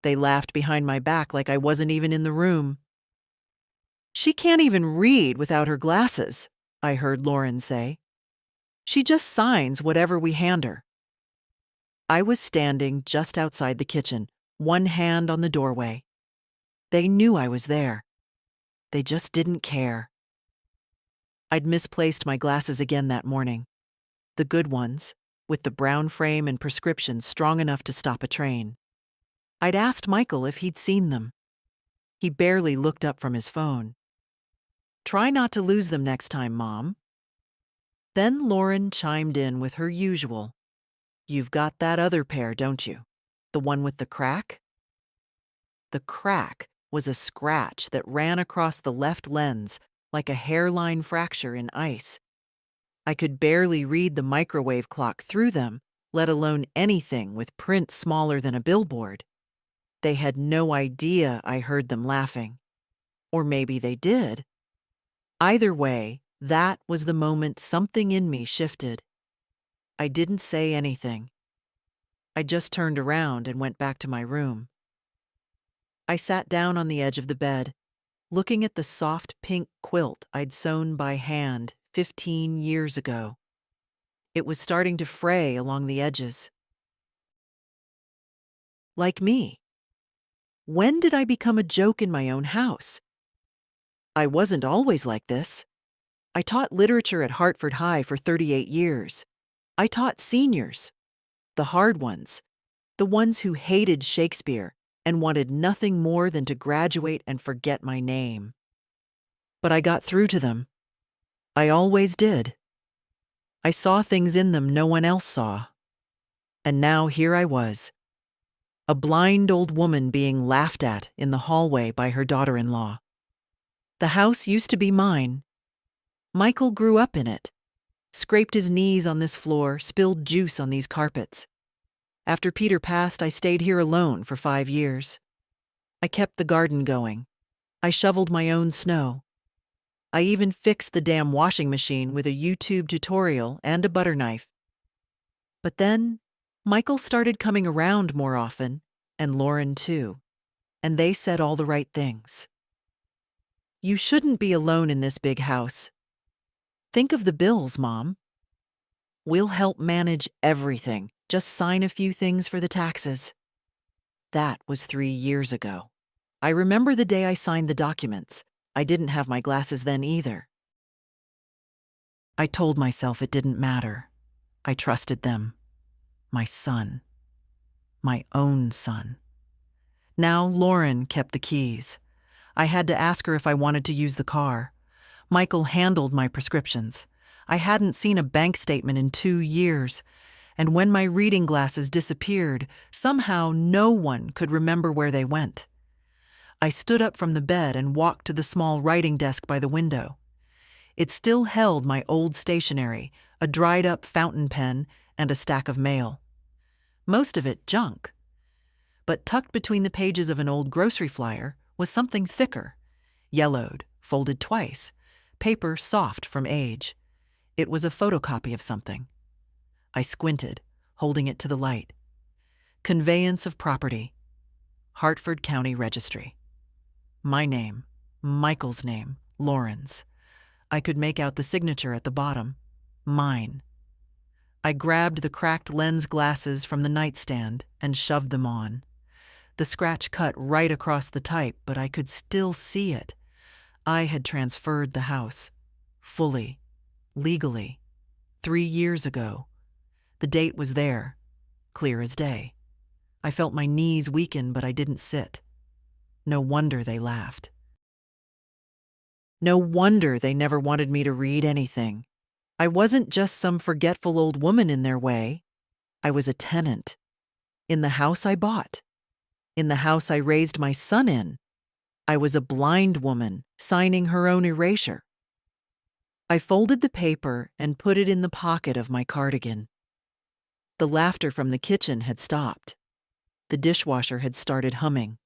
They laughed behind my back like I wasn't even in the room. "She can't even read without her glasses," I heard Lauren say. "She just signs whatever we hand her." I was standing just outside the kitchen, one hand on the doorway. They knew I was there. They just didn't care. I'd misplaced my glasses again that morning. The good ones, with the brown frame and prescription strong enough to stop a train. I'd asked Michael if he'd seen them. He barely looked up from his phone. "Try not to lose them next time, Mom." Then Lauren chimed in with her usual, "You've got that other pair, don't you? The one with the crack?" The crack was a scratch that ran across the left lens like a hairline fracture in ice. I could barely read the microwave clock through them, let alone anything with print smaller than a billboard. They had no idea I heard them laughing. Or maybe they did. Either way, that was the moment something in me shifted. I didn't say anything. I just turned around and went back to my room. I sat down on the edge of the bed, looking at the soft pink quilt I'd sewn by hand 15 years ago. It was starting to fray along the edges. Like me. When did I become a joke in my own house? I wasn't always like this. I taught literature at Hartford High for 38 years. I taught seniors, the hard ones, the ones who hated Shakespeare and wanted nothing more than to graduate and forget my name. But I got through to them. I always did. I saw things in them no one else saw. And now here I was, a blind old woman being laughed at in the hallway by her daughter-in-law. The house used to be mine. Michael grew up in it, scraped his knees on this floor, spilled juice on these carpets. After Peter passed, I stayed here alone for 5 years. I kept the garden going. I shoveled my own snow. I even fixed the damn washing machine with a YouTube tutorial and a butter knife. But then, Michael started coming around more often, and Lauren too, and they said all the right things. "You shouldn't be alone in this big house. Think of the bills, Mom. We'll help manage everything. Just sign a few things for the taxes." That was 3 years ago. I remember the day I signed the documents. I didn't have my glasses then either. I told myself it didn't matter. I trusted them. My son. My own son. Now Lauren kept the keys. I had to ask her if I wanted to use the car. Michael handled my prescriptions. I hadn't seen a bank statement in 2 years. And when my reading glasses disappeared, somehow no one could remember where they went. I stood up from the bed and walked to the small writing desk by the window. It still held my old stationery, a dried-up fountain pen, and a stack of mail. Most of it junk. But tucked between the pages of an old grocery flyer was something thicker, yellowed, folded twice, paper soft from age. It was a photocopy of something. I squinted, holding it to the light. Conveyance of property. Hartford County Registry. My name, Michael's name, Lauren's. I could make out the signature at the bottom. Mine. I grabbed the cracked lens glasses from the nightstand and shoved them on. The scratch cut right across the type, but I could still see it. I had transferred the house. Fully. Legally. 3 years ago. The date was there, clear as day. I felt my knees weaken, but I didn't sit. No wonder they laughed. No wonder they never wanted me to read anything. I wasn't just some forgetful old woman in their way. I was a tenant. In the house I bought. In the house I raised my son in. I was a blind woman signing her own erasure. I folded the paper and put it in the pocket of my cardigan. The laughter from the kitchen had stopped. The dishwasher had started humming.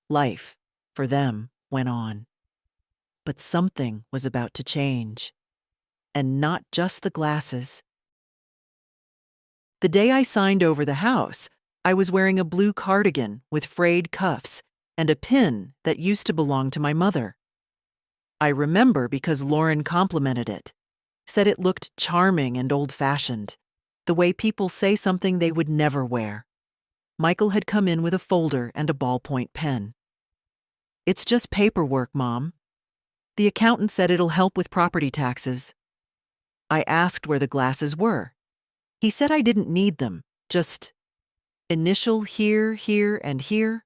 Life, for them, went on. But something was about to change. And not just the glasses. The day I signed over the house, I was wearing a blue cardigan with frayed cuffs and a pin that used to belong to my mother. I remember because Lauren complimented it, said it looked charming and old-fashioned, the way people say something they would never wear. Michael had come in with a folder and a ballpoint pen. "It's just paperwork, Mom. The accountant said it'll help with property taxes." I asked where the glasses were. He said I didn't need them, just initial here, here, and here.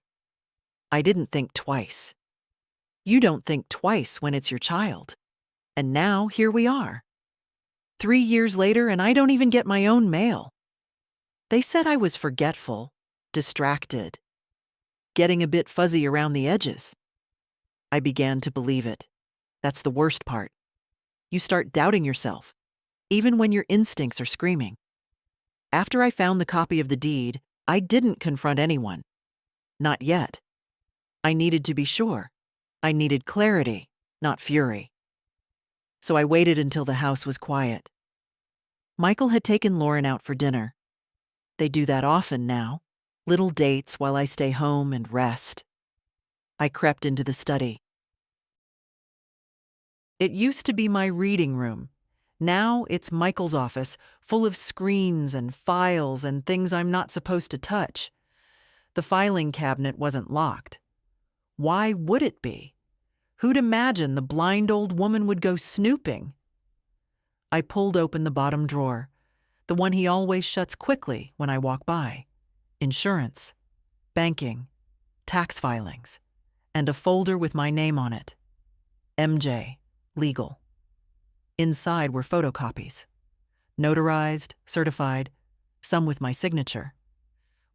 I didn't think twice. You don't think twice when it's your child. And now, here we are. 3 years later, and I don't even get my own mail. They said I was forgetful, distracted, getting a bit fuzzy around the edges. I began to believe it. That's the worst part. You start doubting yourself, even when your instincts are screaming. After I found the copy of the deed, I didn't confront anyone. Not yet. I needed to be sure. I needed clarity, not fury. So I waited until the house was quiet. Michael had taken Lauren out for dinner. They do that often now, little dates while I stay home and rest. I crept into the study. It used to be my reading room. Now it's Michael's office, full of screens and files and things I'm not supposed to touch. The filing cabinet wasn't locked. Why would it be? Who'd imagine the blind old woman would go snooping? I pulled open the bottom drawer, the one he always shuts quickly when I walk by. Insurance, banking, tax filings, and a folder with my name on it. MJ, legal. Inside were photocopies. Notarized, certified, some with my signature.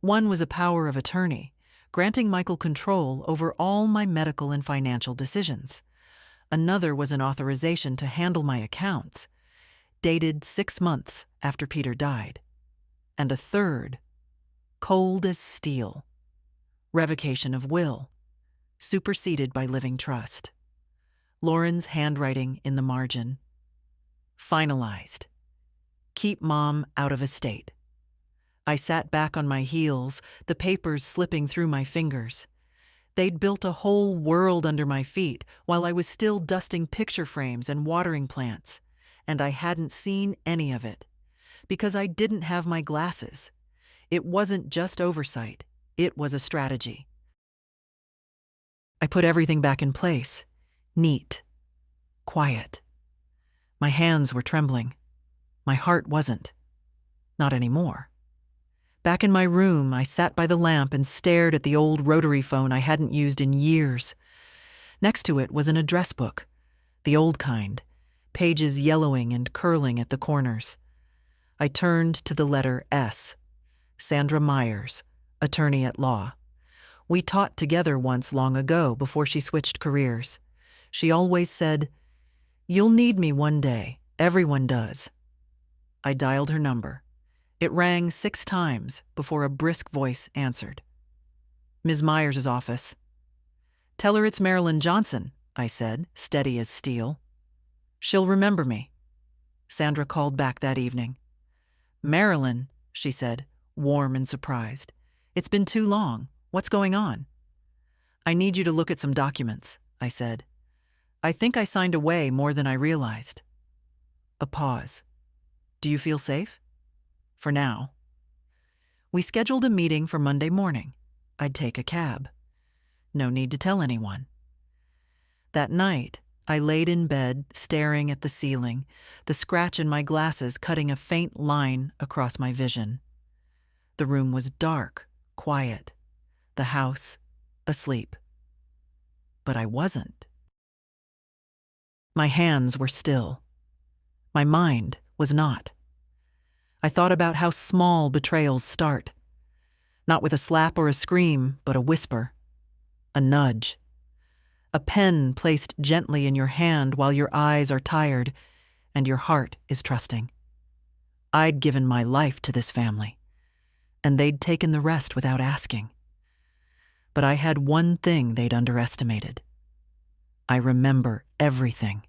One was a power of attorney, granting Michael control over all my medical and financial decisions. Another was an authorization to handle my accounts, dated 6 months after Peter died. And a third, cold as steel, revocation of will, superseded by living trust. Lauren's handwriting in the margin. Finalized. Keep Mom out of estate. I sat back on my heels, the papers slipping through my fingers. They'd built a whole world under my feet while I was still dusting picture frames and watering plants, and I hadn't seen any of it, because I didn't have my glasses. It wasn't just oversight, it was a strategy. I put everything back in place, neat, quiet. My hands were trembling. My heart wasn't. Not anymore. Back in my room, I sat by the lamp and stared at the old rotary phone I hadn't used in years. Next to it was an address book, the old kind, pages yellowing and curling at the corners. I turned to the letter S. Sandra Myers, attorney at law. We taught together once long ago before she switched careers. She always said, "You'll need me one day. Everyone does." I dialed her number. It rang 6 times before a brisk voice answered. "Ms. Myers' office." "Tell her it's Marilyn Johnson," I said, steady as steel. "She'll remember me." Sandra called back that evening. "Marilyn," she said, warm and surprised. "It's been too long. What's going on?" "I need you to look at some documents," I said. "I think I signed away more than I realized." A pause. "Do you feel safe?" "For now." We scheduled a meeting for Monday morning. I'd take a cab. No need to tell anyone. That night, I laid in bed, staring at the ceiling, the scratch in my glasses cutting a faint line across my vision. The room was dark, quiet. The house, asleep. But I wasn't. My hands were still. My mind was not. I thought about how small betrayals start. Not with a slap or a scream, but a whisper. A nudge. A pen placed gently in your hand while your eyes are tired and your heart is trusting. I'd given my life to this family, and they'd taken the rest without asking. But I had one thing they'd underestimated. I remember everything,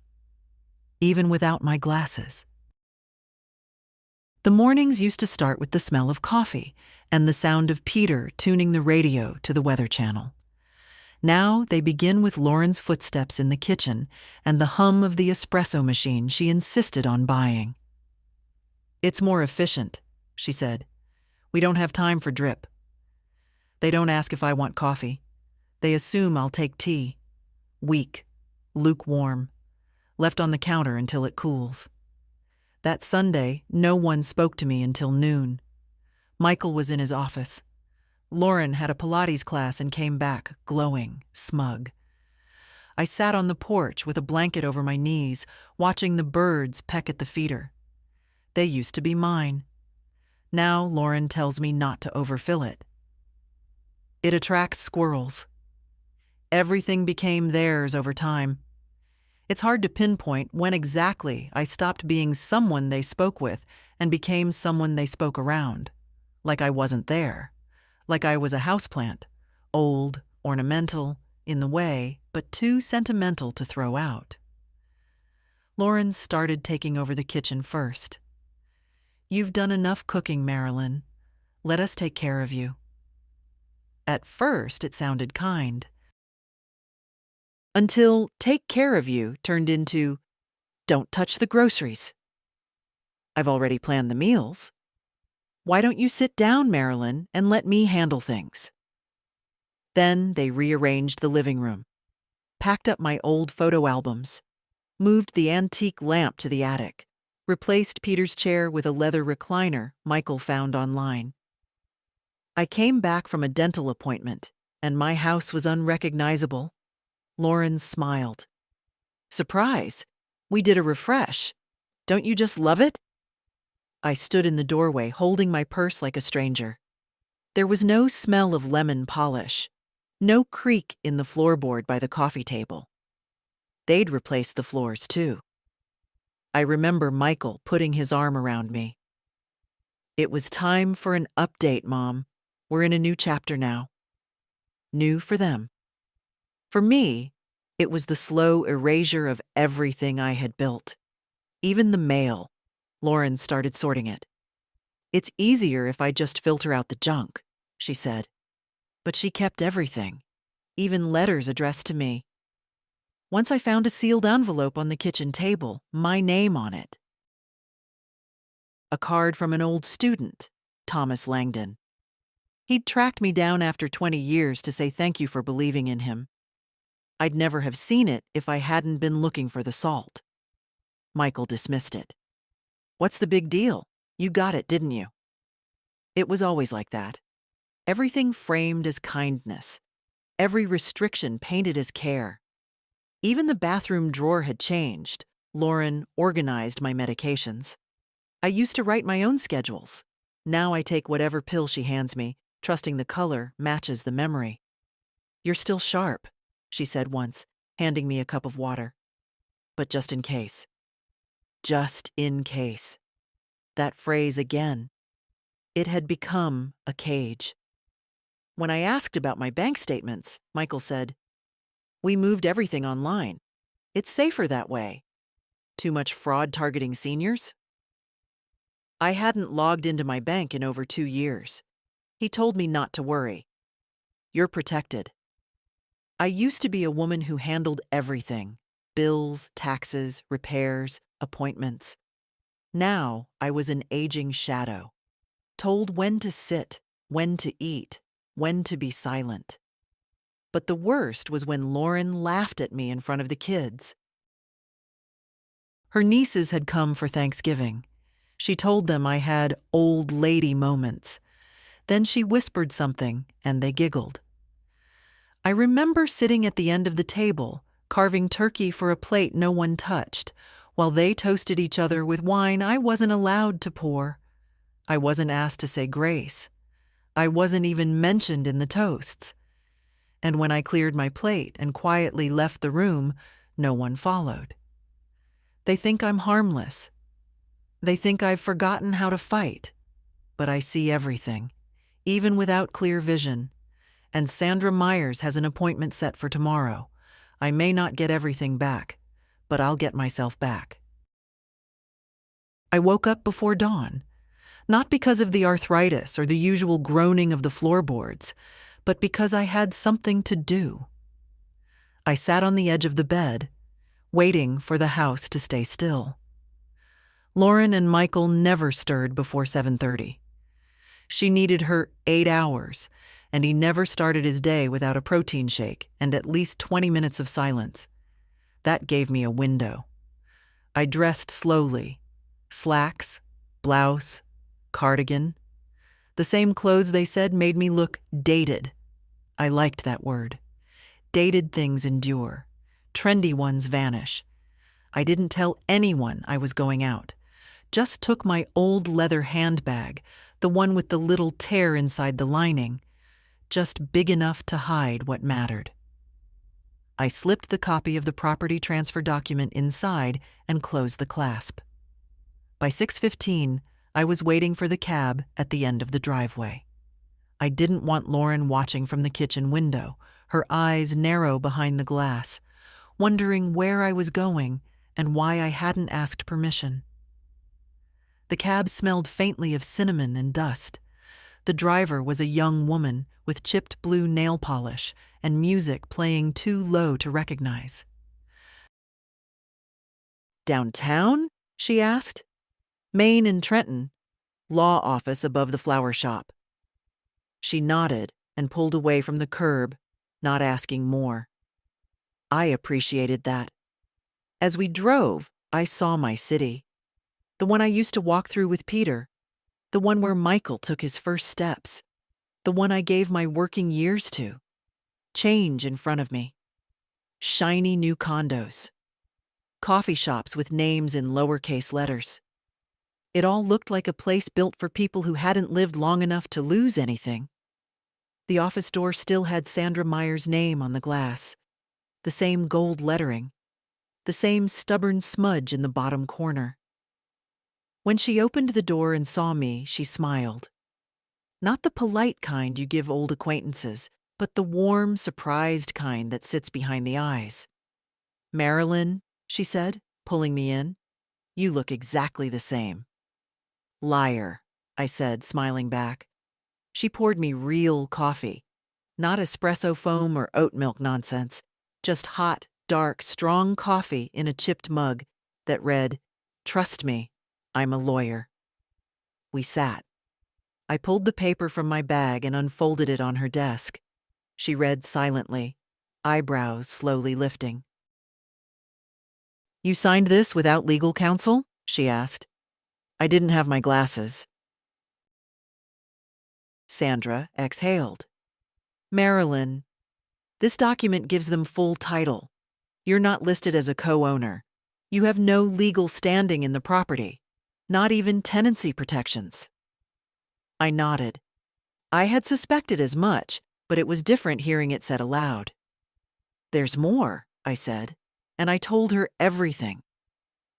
even without my glasses. The mornings used to start with the smell of coffee and the sound of Peter tuning the radio to the Weather Channel. Now they begin with Lauren's footsteps in the kitchen and the hum of the espresso machine she insisted on buying. "It's more efficient," she said. "We don't have time for drip." They don't ask if I want coffee. They assume I'll take tea. Weak, lukewarm, left on the counter until it cools. That Sunday, no one spoke to me until noon. Michael was in his office. Lauren had a Pilates class and came back, glowing, smug. I sat on the porch with a blanket over my knees, watching the birds peck at the feeder. They used to be mine. Now Lauren tells me not to overfill it. It attracts squirrels. Everything became theirs over time. It's hard to pinpoint when exactly I stopped being someone they spoke with and became someone they spoke around. Like I wasn't there. Like I was a houseplant. Old, ornamental, in the way, but too sentimental to throw out. Lauren started taking over the kitchen first. "You've done enough cooking, Marilyn. Let us take care of you." At first, it sounded kind. Until "take care of you" turned into "don't touch the groceries." "I've already planned the meals. Why don't you sit down, Marilyn, and let me handle things?" Then they rearranged the living room, packed up my old photo albums, moved the antique lamp to the attic, replaced Peter's chair with a leather recliner Michael found online. I came back from a dental appointment, and my house was unrecognizable. Lauren smiled. "Surprise! We did a refresh. Don't you just love it?" I stood in the doorway, holding my purse like a stranger. There was no smell of lemon polish, no creak in the floorboard by the coffee table. They'd replaced the floors, too. I remember Michael putting his arm around me. "It was time for an update, Mom. We're in a new chapter now." New for them. For me, it was the slow erasure of everything I had built. Even the mail. Lauren started sorting it. "It's easier if I just filter out the junk," she said. But she kept everything, even letters addressed to me. Once I found a sealed envelope on the kitchen table, my name on it. A card from an old student, Thomas Langdon. He'd tracked me down after 20 years to say thank you for believing in him. I'd never have seen it if I hadn't been looking for the salt. Michael dismissed it. "What's the big deal? You got it, didn't you?" It was always like that. Everything framed as kindness. Every restriction painted as care. Even the bathroom drawer had changed. Lauren organized my medications. I used to write my own schedules. Now I take whatever pill she hands me, trusting the color matches the memory. "You're still sharp," she said once, handing me a cup of water. "But just in case." Just in case. That phrase again. It had become a cage. When I asked about my bank statements, Michael said, "We moved everything online. It's safer that way." Too much fraud targeting seniors? I hadn't logged into my bank in over 2 years. He told me not to worry. "You're protected." I used to be a woman who handled everything: bills, taxes, repairs, appointments. Now I was an aging shadow, told when to sit, when to eat, when to be silent. But the worst was when Lauren laughed at me in front of the kids. Her nieces had come for Thanksgiving. She told them I had old lady moments. Then she whispered something, and they giggled. I remember sitting at the end of the table, carving turkey for a plate no one touched, while they toasted each other with wine I wasn't allowed to pour. I wasn't asked to say grace. I wasn't even mentioned in the toasts. And when I cleared my plate and quietly left the room, no one followed. They think I'm harmless. They think I've forgotten how to fight. But I see everything, even without clear vision. And Sandra Myers has an appointment set for tomorrow. I may not get everything back, but I'll get myself back. I woke up before dawn. Not because of the arthritis or the usual groaning of the floorboards, but because I had something to do. I sat on the edge of the bed, waiting for the house to stay still. Lauren and Michael never stirred before 7:30. She needed her 8 hours, and he never started his day without a protein shake and at least 20 minutes of silence. That gave me a window. I dressed slowly. Slacks, blouse, cardigan. The same clothes they said made me look dated. I liked that word. Dated things endure. Trendy ones vanish. I didn't tell anyone I was going out. Just took my old leather handbag, the one with the little tear inside the lining, just big enough to hide what mattered. I slipped the copy of the property transfer document inside and closed the clasp. By 6:15, I was waiting for the cab at the end of the driveway. I didn't want Lauren watching from the kitchen window, her eyes narrow behind the glass, wondering where I was going and why I hadn't asked permission. The cab smelled faintly of cinnamon and dust. The driver was a young woman with chipped blue nail polish and music playing too low to recognize. "Downtown?" she asked. "Main and Trenton. Law office above the flower shop." She nodded and pulled away from the curb, not asking more. I appreciated that. As we drove, I saw my city. The one I used to walk through with Peter. The one where Michael took his first steps. The one I gave my working years to. Change in front of me. Shiny new condos. Coffee shops with names in lowercase letters. It all looked like a place built for people who hadn't lived long enough to lose anything. The office door still had Sandra Meyer's name on the glass. The same gold lettering. The same stubborn smudge in the bottom corner. When she opened the door and saw me, she smiled. Not the polite kind you give old acquaintances, but the warm, surprised kind that sits behind the eyes. "Marilyn," she said, pulling me in, "you look exactly the same." "Liar," I said, smiling back. She poured me real coffee. Not espresso foam or oat milk nonsense. Just hot, dark, strong coffee in a chipped mug that read, "Trust me, I'm a lawyer." We sat. I pulled the paper from my bag and unfolded it on her desk. She read silently, eyebrows slowly lifting. "You signed this without legal counsel?" she asked. I didn't have my glasses. Sandra exhaled. "Marilyn, this document gives them full title. You're not listed as a co-owner. You have no legal standing in the property, not even tenancy protections." I nodded. I had suspected as much, but it was different hearing it said aloud. "There's more," I said, and I told her everything.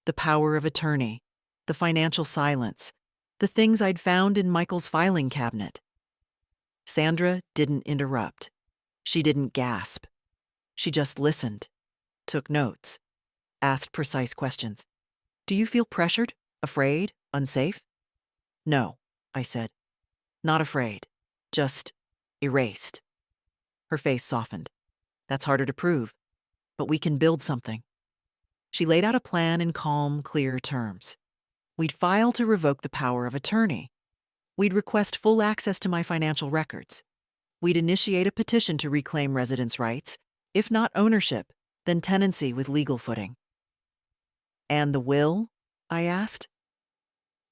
The power of attorney, the financial silence, the things I'd found in Michael's filing cabinet. Sandra didn't interrupt. She didn't gasp. She just listened, took notes, asked precise questions. "Do you feel pressured, afraid, unsafe?" "No," I said. "Not afraid, just erased." Her face softened. "That's harder to prove, but we can build something." She laid out a plan in calm, clear terms. We'd file to revoke the power of attorney. We'd request full access to my financial records. We'd initiate a petition to reclaim residents' rights, if not ownership, then tenancy with legal footing. "And the will?" I asked.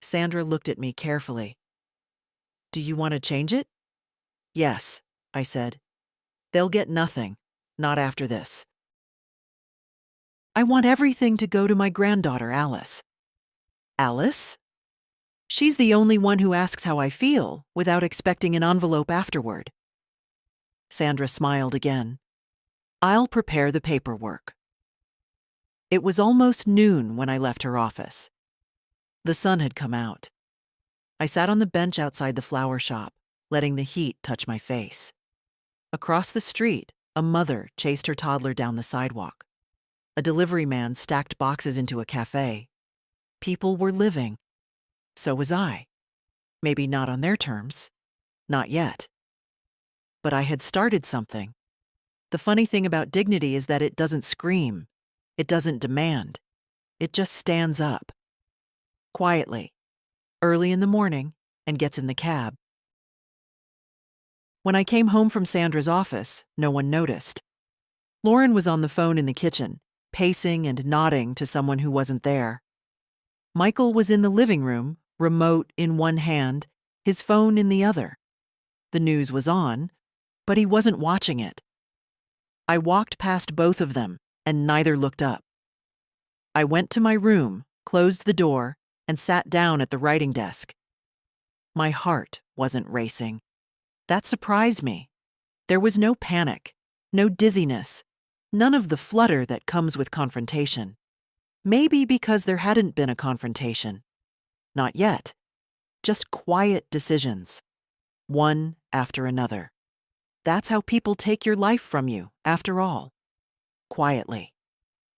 Sandra looked at me carefully. "Do you want to change it?" "Yes," I said. "They'll get nothing, not after this." "I want everything to go to my granddaughter, Alice." "Alice?" "She's the only one who asks how I feel, without expecting an envelope afterward." Sandra smiled again. "I'll prepare the paperwork." It was almost noon when I left her office. The sun had come out. I sat on the bench outside the flower shop, letting the heat touch my face. Across the street, a mother chased her toddler down the sidewalk. A delivery man stacked boxes into a cafe. People were living. So was I. Maybe not on their terms. Not yet. But I had started something. The funny thing about dignity is that it doesn't scream. It doesn't demand. It just stands up. Quietly. Early in the morning, and gets in the cab. When I came home from Sandra's office, no one noticed. Lauren was on the phone in the kitchen, pacing and nodding to someone who wasn't there. Michael was in the living room, remote in one hand, his phone in the other. The news was on, but he wasn't watching it. I walked past both of them, and neither looked up. I went to my room, closed the door, and sat down at the writing desk. My heart wasn't racing. That surprised me. There was no panic, no dizziness, none of the flutter that comes with confrontation. Maybe because there hadn't been a confrontation. Not yet. Just quiet decisions, one after another. That's how people take your life from you, after all. Quietly.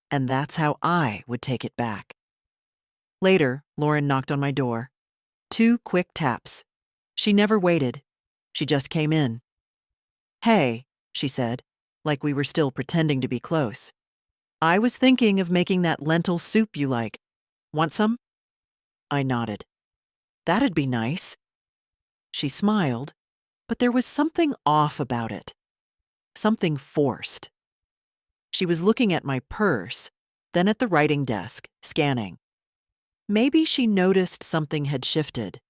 And that's how I would take it back. Later, Lauren knocked on my door. 2 quick taps. She never waited. She just came in. "Hey," she said, like we were still pretending to be close. "I was thinking of making that lentil soup you like. Want some?" I nodded. "That'd be nice." She smiled, but there was something off about it. Something forced. She was looking at my purse, then at the writing desk, scanning. Maybe she noticed something had shifted.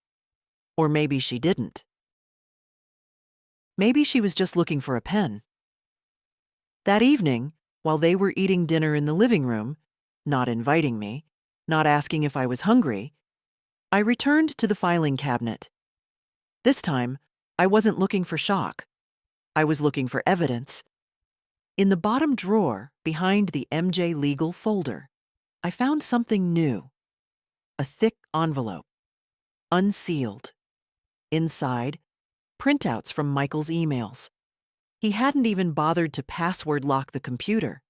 Or maybe she didn't. Maybe she was just looking for a pen. That evening, while they were eating dinner in the living room, not inviting me, not asking if I was hungry, I returned to the filing cabinet. This time, I wasn't looking for shock. I was looking for evidence. In the bottom drawer, behind the MJ Legal folder, I found something new. A thick envelope. Unsealed. Inside, printouts from Michael's emails. He hadn't even bothered to password lock the computer.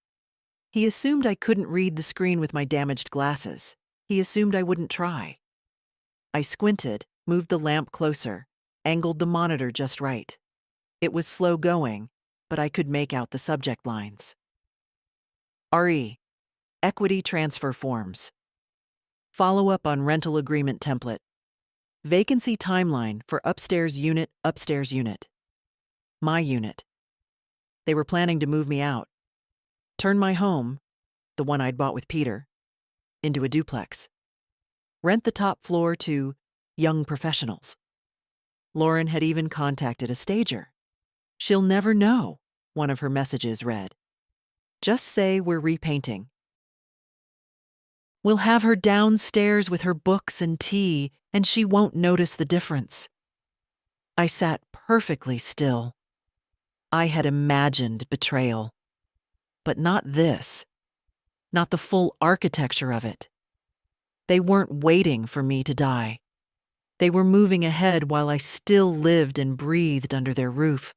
He assumed I couldn't read the screen with my damaged glasses. He assumed I wouldn't try. I squinted, moved the lamp closer, angled the monitor just right. It was slow going, but I could make out the subject lines. RE. Equity transfer forms. Follow-up on rental agreement template. Vacancy timeline for upstairs unit. My unit. They were planning to move me out. Turn my home, the one I'd bought with Peter, into a duplex. Rent the top floor to young professionals. Lauren had even contacted a stager. "She'll never know," one of her messages read. "Just say we're repainting. We'll have her downstairs with her books and tea, and she won't notice the difference." I sat perfectly still. I had imagined betrayal. But not this. Not the full architecture of it. They weren't waiting for me to die. They were moving ahead while I still lived and breathed under their roof.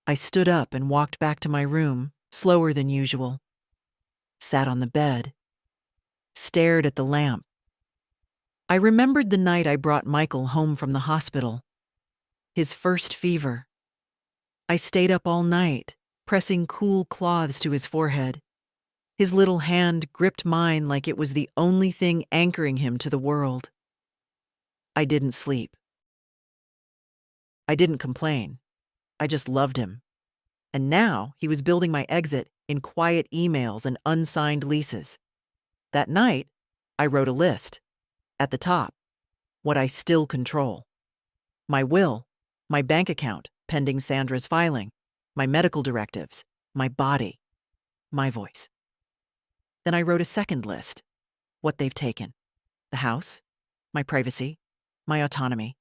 I stood up and walked back to my room, slower than usual. Sat on the bed. Stared at the lamp. I remembered the night I brought Michael home from the hospital. His first fever. I stayed up all night, pressing cool cloths to his forehead. His little hand gripped mine like it was the only thing anchoring him to the world. I didn't sleep. I didn't complain. I just loved him. And now he was building my exit in quiet emails and unsigned leases. That night, I wrote a list. At the top, what I still control. My will, my bank account, pending Sandra's filing, my medical directives, my body, my voice. Then I wrote a second list. What they've taken. The house, my privacy, my autonomy,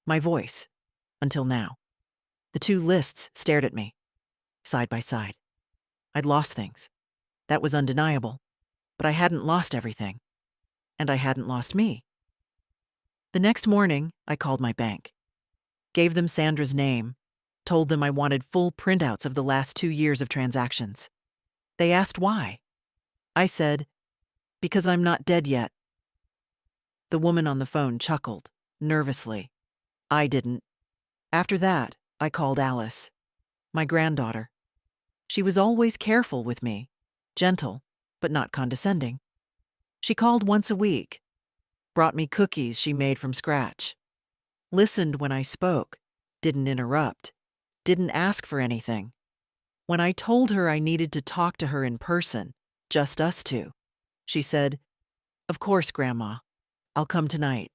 my voice, until now. The 2 lists stared at me, side by side. I'd lost things. That was undeniable. But I hadn't lost everything. And I hadn't lost me. The next morning, I called my bank. Gave them Sandra's name. Told them I wanted full printouts of the last 2 years of transactions. They asked why. I said, "Because I'm not dead yet." The woman on the phone chuckled, nervously. I didn't. After that, I called Alice, my granddaughter. She was always careful with me, gentle, but not condescending. She called once a week, brought me cookies she made from scratch, listened when I spoke, didn't interrupt, didn't ask for anything. When I told her I needed to talk to her in person, just us two, she said, "Of course, Grandma. I'll come tonight."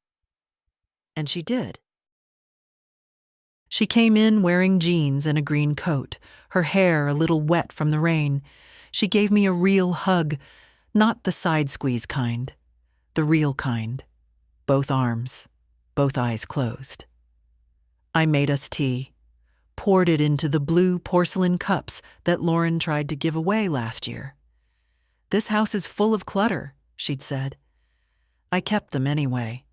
And she did. She came in wearing jeans and a green coat, her hair a little wet from the rain. She gave me a real hug, not the side squeeze kind, the real kind. Both arms, both eyes closed. I made us tea, poured it into the blue porcelain cups that Lauren tried to give away last year. "This house is full of clutter," she'd said. I kept them anyway.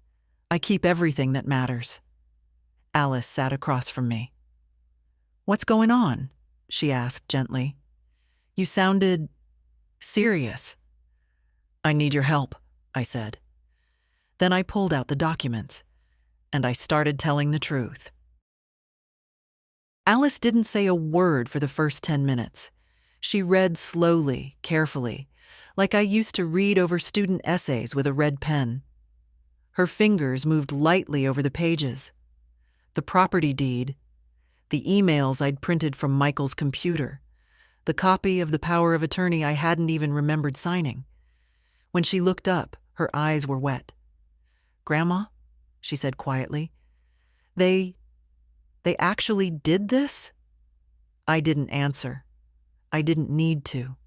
I keep everything that matters. Alice sat across from me. "What's going on?" she asked gently. "You sounded serious." "I need your help," I said. Then I pulled out the documents, and I started telling the truth. Alice didn't say a word for the first 10 minutes. She read slowly, carefully, like I used to read over student essays with a red pen. Her fingers moved lightly over the pages. The property deed, the emails I'd printed from Michael's computer, the copy of the power of attorney I hadn't even remembered signing. When she looked up, her eyes were wet. "Grandma," she said quietly, They actually did this?" I didn't answer. I didn't need to.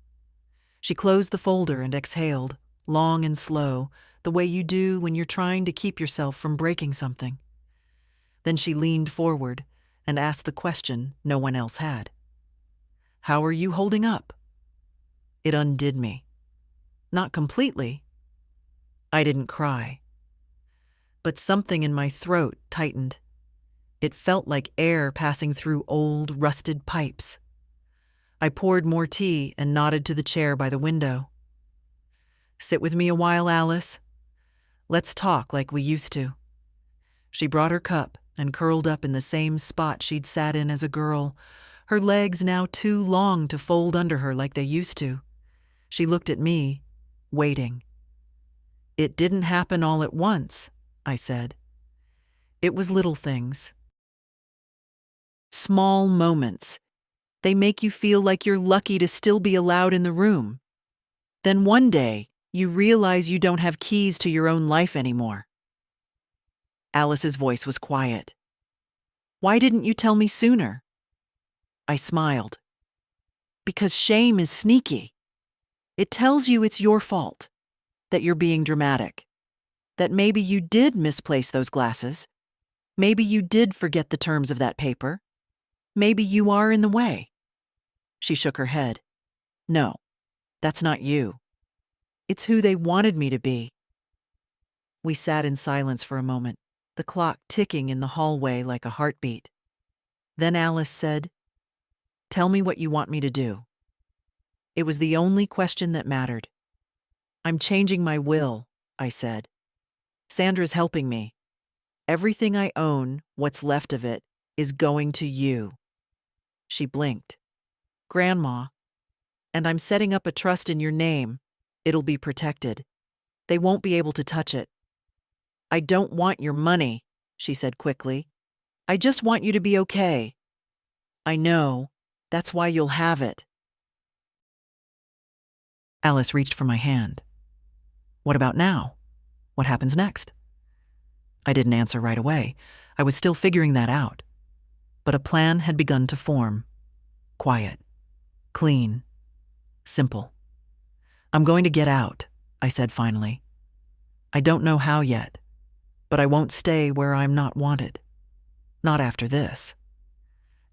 She closed the folder and exhaled, long and slow, the way you do when you're trying to keep yourself from breaking something. Then she leaned forward and asked the question no one else had. "How are you holding up?" It undid me. Not completely. I didn't cry. But something in my throat tightened. It felt like air passing through old, rusted pipes. I poured more tea and nodded to the chair by the window. "Sit with me a while, Alice. Let's talk like we used to." She brought her cup and curled up in the same spot she'd sat in as a girl, her legs now too long to fold under her like they used to. She looked at me, waiting. "It didn't happen all at once," I said. "It was little things. Small moments. They make you feel like you're lucky to still be allowed in the room. Then one day, you realize you don't have keys to your own life anymore." Alice's voice was quiet. "Why didn't you tell me sooner?" I smiled. "Because shame is sneaky. It tells you it's your fault, that you're being dramatic, that maybe you did misplace those glasses, maybe you did forget the terms of that paper, maybe you are in the way." She shook her head. "No, that's not you. It's who they wanted me to be." We sat in silence for a moment, the clock ticking in the hallway like a heartbeat. Then Alice said, "Tell me what you want me to do." It was the only question that mattered. "I'm changing my will," I said. "Sandra's helping me. Everything I own, what's left of it, is going to you." She blinked. "Grandma, and I'm setting up a trust in your name. It'll be protected. They won't be able to touch it." "I don't want your money," she said quickly. "I just want you to be okay." "I know. That's why you'll have it." Alice reached for my hand. "What about now? What happens next?" I didn't answer right away. I was still figuring that out. But a plan had begun to form. Quiet. Clean. Simple. "I'm going to get out," I said finally. "I don't know how yet, but I won't stay where I'm not wanted. Not after this."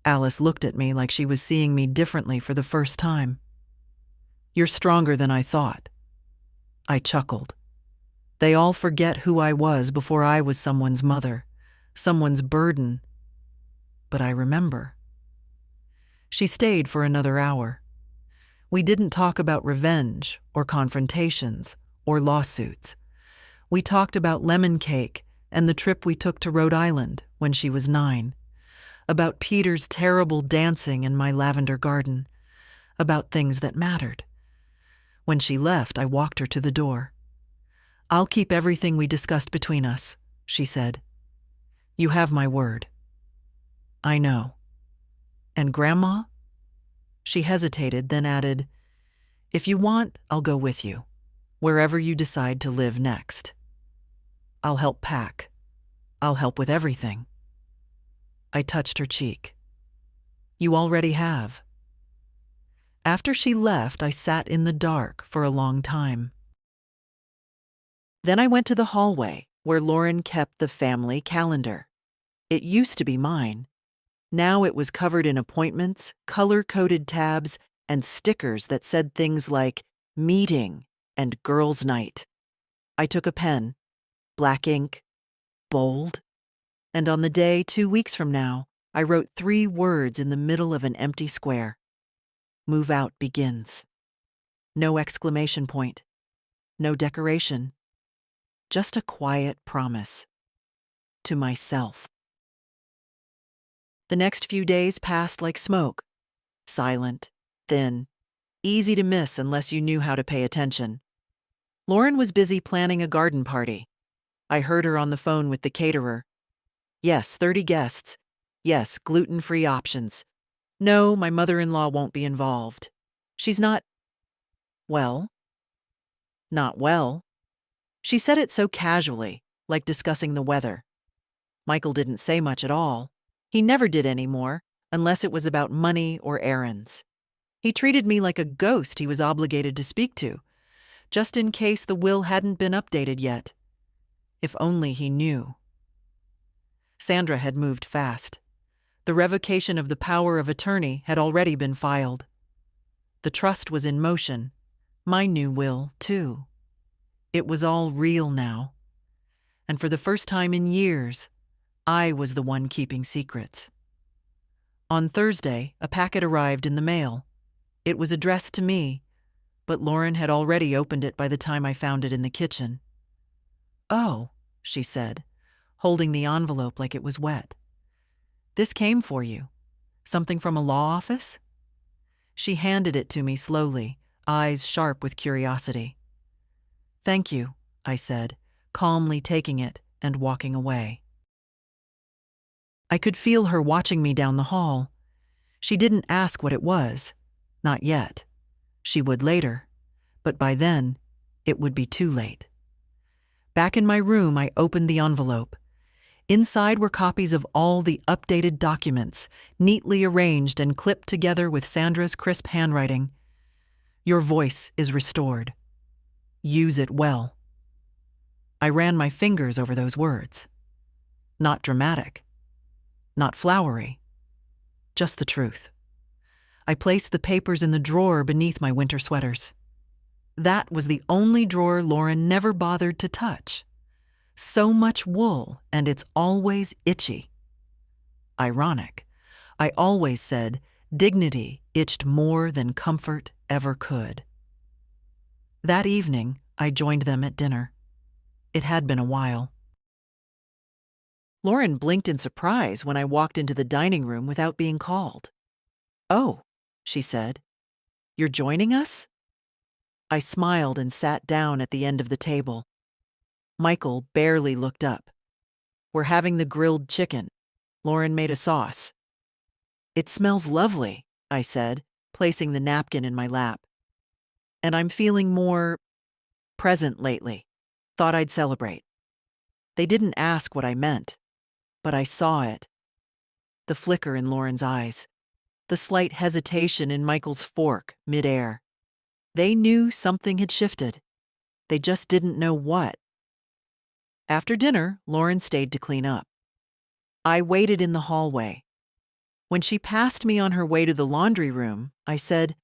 Alice looked at me like she was seeing me differently for the first time. "You're stronger than I thought." I chuckled. They all forget who I was before I was someone's mother, someone's burden. But I remember. She stayed for another hour. We didn't talk about revenge or confrontations or lawsuits. We talked about lemon cake and the trip we took to Rhode Island when she was 9, about Peter's terrible dancing in my lavender garden, about things that mattered. When she left, I walked her to the door. "I'll keep everything we discussed between us," she said. "You have my word." "I know." "And Grandma?" She hesitated, then added, "If you want, I'll go with you, wherever you decide to live next. I'll help pack. I'll help with everything." I touched her cheek. "You already have." After she left, I sat in the dark for a long time. Then I went to the hallway where Lauren kept the family calendar. It used to be mine. Now it was covered in appointments, color-coded tabs, and stickers that said things like meeting and girls' night. I took a pen, black ink, bold, and on the day 2 weeks from now, I wrote 3 words in the middle of an empty square. "Move out begins." No exclamation point, no decoration, just a quiet promise. To myself. The next few days passed like smoke. Silent, thin, easy to miss unless you knew how to pay attention. Lauren was busy planning a garden party. I heard her on the phone with the caterer. Yes, 30 guests. Yes, gluten-free options. No, my mother-in-law won't be involved. She's not, well, not well. She said it so casually, like discussing the weather. Michael didn't say much at all. He never did anymore, unless it was about money or errands. He treated me like a ghost he was obligated to speak to, just in case the will hadn't been updated yet. If only he knew. Sandra had moved fast. The revocation of the power of attorney had already been filed. The trust was in motion. My new will, too. It was all real now. And for the first time in years, I was the one keeping secrets. On Thursday, a packet arrived in the mail. It was addressed to me, but Lauren had already opened it by the time I found it in the kitchen. "Oh," she said, holding the envelope like it was wet. "This came for you. Something from a law office?" She handed it to me slowly, eyes sharp with curiosity. "Thank you," I said, calmly taking it and walking away. I could feel her watching me down the hall. She didn't ask what it was. Not yet. She would later. But by then, it would be too late. Back in my room, I opened the envelope. Inside were copies of all the updated documents, neatly arranged and clipped together with Sandra's crisp handwriting. "Your voice is restored. Use it well." I ran my fingers over those words. Not dramatic. Not flowery. Just the truth. I placed the papers in the drawer beneath my winter sweaters. That was the only drawer Lauren never bothered to touch. So much wool, and it's always itchy. Ironic. I always said dignity itched more than comfort ever could. That evening, I joined them at dinner. It had been a while. Lauren blinked in surprise when I walked into the dining room without being called. "Oh," she said. "You're joining us?" I smiled and sat down at the end of the table. Michael barely looked up. "We're having the grilled chicken. Lauren made a sauce." "It smells lovely," I said, placing the napkin in my lap. "And I'm feeling more present lately. Thought I'd celebrate." They didn't ask what I meant, but I saw it. The flicker in Lauren's eyes, the slight hesitation in Michael's fork midair. They knew something had shifted. They just didn't know what. After dinner, Lauren stayed to clean up. I waited in the hallway. When she passed me on her way to the laundry room, I said,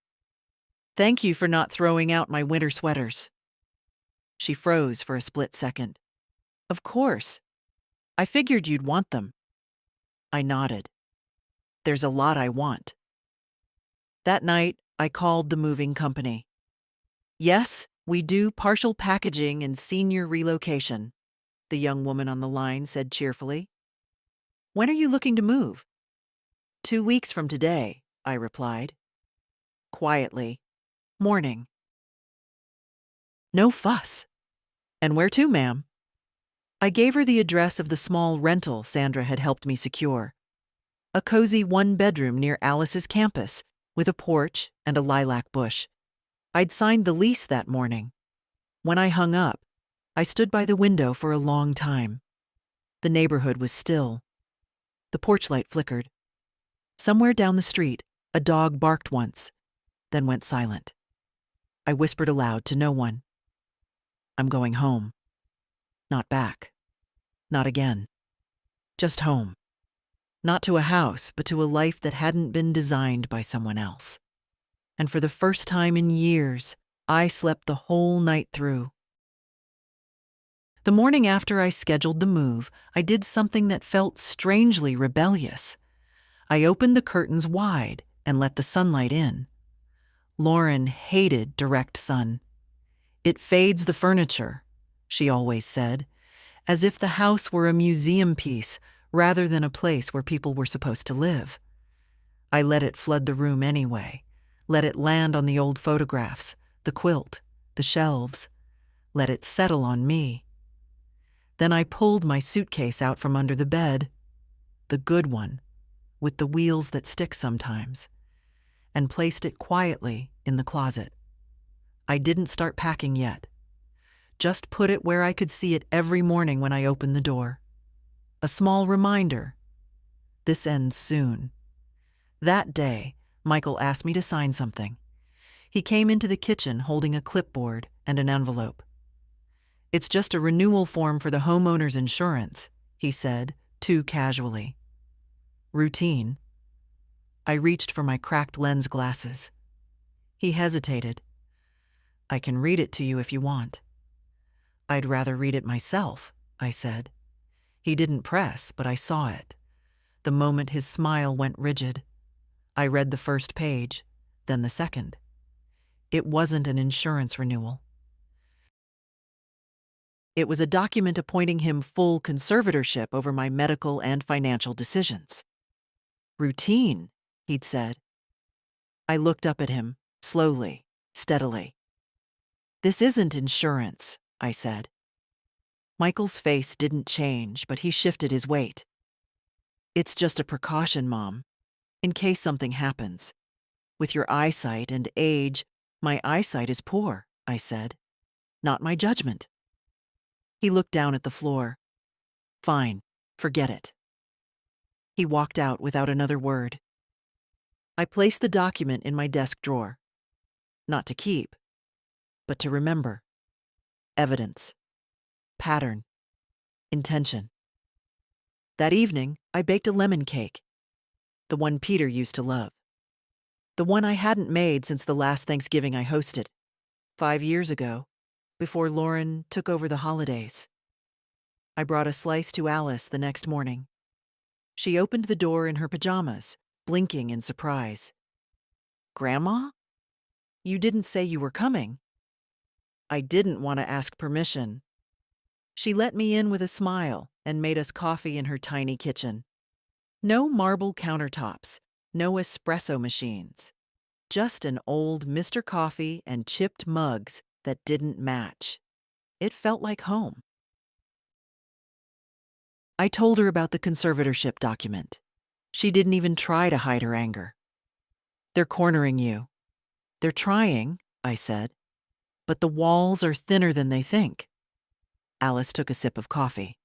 "Thank you for not throwing out my winter sweaters." She froze for a split second. "Of course. I figured you'd want them." I nodded. "There's a lot I want." That night, I called the moving company. "Yes, we do partial packaging and senior relocation. the young woman on the line said cheerfully. When are you looking to move? 2 weeks from today, I replied. Quietly. Morning. No fuss. And where to, ma'am? I gave her the address of the small rental Sandra had helped me secure. A cozy one-bedroom near Alice's campus, with a porch and a lilac bush. I'd signed the lease that morning. When I hung up, I stood by the window for a long time. The neighborhood was still. The porch light flickered. Somewhere down the street, a dog barked once, then went silent. I whispered aloud to no one. I'm going home. Not back. Not again. Just home. Not to a house, but to a life that hadn't been designed by someone else. And for the first time in years, I slept the whole night through. The morning after I scheduled the move, I did something that felt strangely rebellious. I opened the curtains wide and let the sunlight in. Lauren hated direct sun. It fades the furniture, she always said, as if the house were a museum piece rather than a place where people were supposed to live. I let it flood the room anyway, let it land on the old photographs, the quilt, the shelves, let it settle on me. Then I pulled my suitcase out from under the bed, the good one, with the wheels that stick sometimes, and placed it quietly in the closet. I didn't start packing yet. Just put it where I could see it every morning when I opened the door. A small reminder. This ends soon. That day, Michael asked me to sign something. He came into the kitchen holding a clipboard and an envelope. It's just a renewal form for the homeowner's insurance, he said, too casually. Routine. I reached for my cracked lens glasses. He hesitated. I can read it to you if you want. I'd rather read it myself, I said. He didn't press, but I saw it. The moment his smile went rigid. I read the first page, then the second. It wasn't an insurance renewal. It was a document appointing him full conservatorship over my medical and financial decisions. Routine, he'd said. I looked up at him, slowly, steadily. This isn't insurance, I said. Michael's face didn't change, but he shifted his weight. It's just a precaution, Mom, in case something happens. With your eyesight and age, my eyesight is poor, I said. Not my judgment. He looked down at the floor. Fine, forget it. He walked out without another word. I placed the document in my desk drawer. Not to keep, but to remember. Evidence. Pattern. Intention. That evening, I baked a lemon cake. The one Peter used to love. The one I hadn't made since the last Thanksgiving I hosted, 5 years ago, before Lauren took over the holidays. I brought a slice to Alice the next morning. She opened the door in her pajamas, blinking in surprise. Grandma? You didn't say you were coming. I didn't want to ask permission. She let me in with a smile and made us coffee in her tiny kitchen. No marble countertops, no espresso machines. Just an old Mr. Coffee and chipped mugs that didn't match. It felt like home. I told her about the conservatorship document. She didn't even try to hide her anger. They're cornering you. They're trying, I said, but the walls are thinner than they think. Alice took a sip of coffee.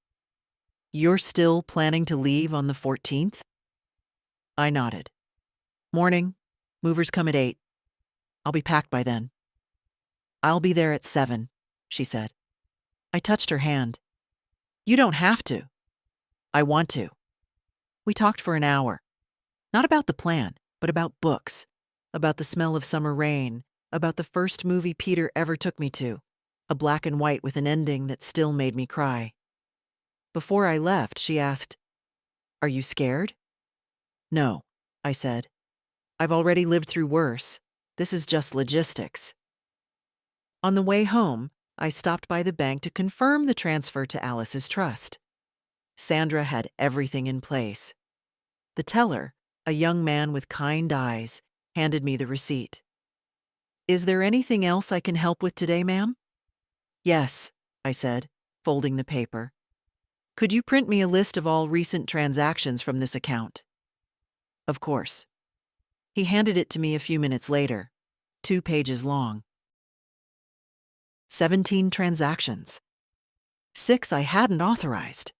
You're still planning to leave on the 14th? I nodded. Morning. Movers come at 8. I'll be packed by then. I'll be there at 7, she said. I touched her hand. You don't have to. I want to. We talked for an hour. Not about the plan, but about books, about the smell of summer rain, about the first movie Peter ever took me to, a black and white with an ending that still made me cry. Before I left, she asked, Are you scared? No, I said. I've already lived through worse. This is just logistics. On the way home, I stopped by the bank to confirm the transfer to Alice's trust. Sandra had everything in place. The teller, a young man with kind eyes, handed me the receipt. "Is there anything else I can help with today, ma'am?" "Yes," I said, folding the paper. "Could you print me a list of all recent transactions from this account?" "Of course." He handed it to me a few minutes later, 2 pages long. 17 transactions. 6 I hadn't authorized.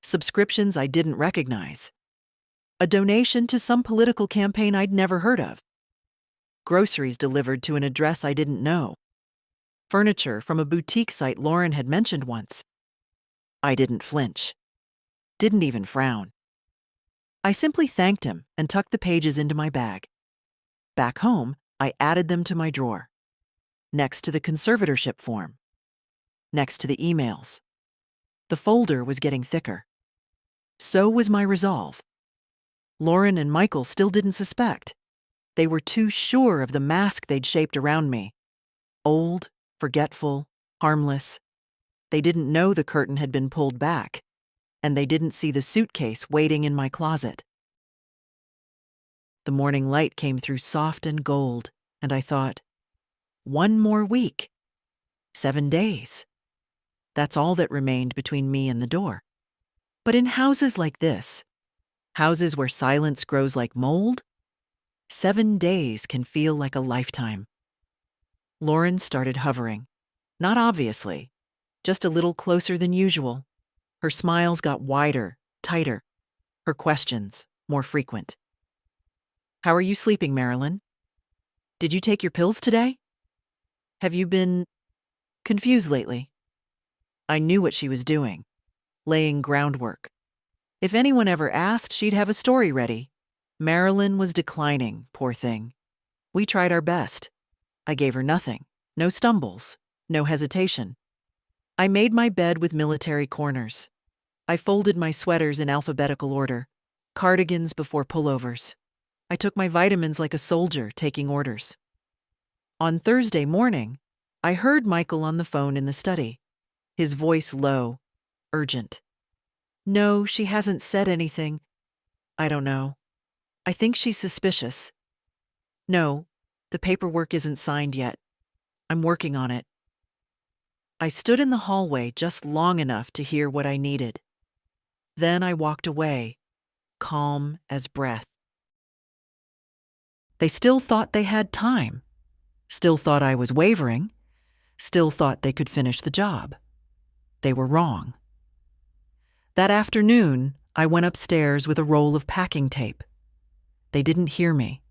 Subscriptions I didn't recognize. A donation to some political campaign I'd never heard of. Groceries delivered to an address I didn't know. Furniture from a boutique site Lauren had mentioned once. I didn't flinch. Didn't even frown. I simply thanked him and tucked the pages into my bag. Back home, I added them to my drawer. Next to the conservatorship form. Next to the emails. The folder was getting thicker. So was my resolve. Lauren and Michael still didn't suspect. They were too sure of the mask they'd shaped around me. Old, forgetful, harmless. They didn't know the curtain had been pulled back, and they didn't see the suitcase waiting in my closet. The morning light came through soft and gold, and I thought, 1 more week. 7 days. That's all that remained between me and the door. But in houses like this, houses where silence grows like mold, 7 days can feel like a lifetime. Lauren started hovering. Not obviously, just a little closer than usual. Her smiles got wider, tighter. Her questions more frequent. "How are you sleeping, Marilyn? Did you take your pills today? Have you been confused lately?" I knew what she was doing, laying groundwork. If anyone ever asked, she'd have a story ready. Marilyn was declining, poor thing. We tried our best. I gave her nothing, no stumbles, no hesitation. I made my bed with military corners. I folded my sweaters in alphabetical order, cardigans before pullovers. I took my vitamins like a soldier taking orders. On Thursday morning, I heard Michael on the phone in the study, his voice low, urgent. "No, she hasn't said anything. I don't know. I think she's suspicious. No, the paperwork isn't signed yet. I'm working on it." I stood in the hallway just long enough to hear what I needed. Then I walked away, calm as breath. They still thought they had time, still thought I was wavering, still thought they could finish the job. They were wrong. That afternoon, I went upstairs with a roll of packing tape. They didn't hear me.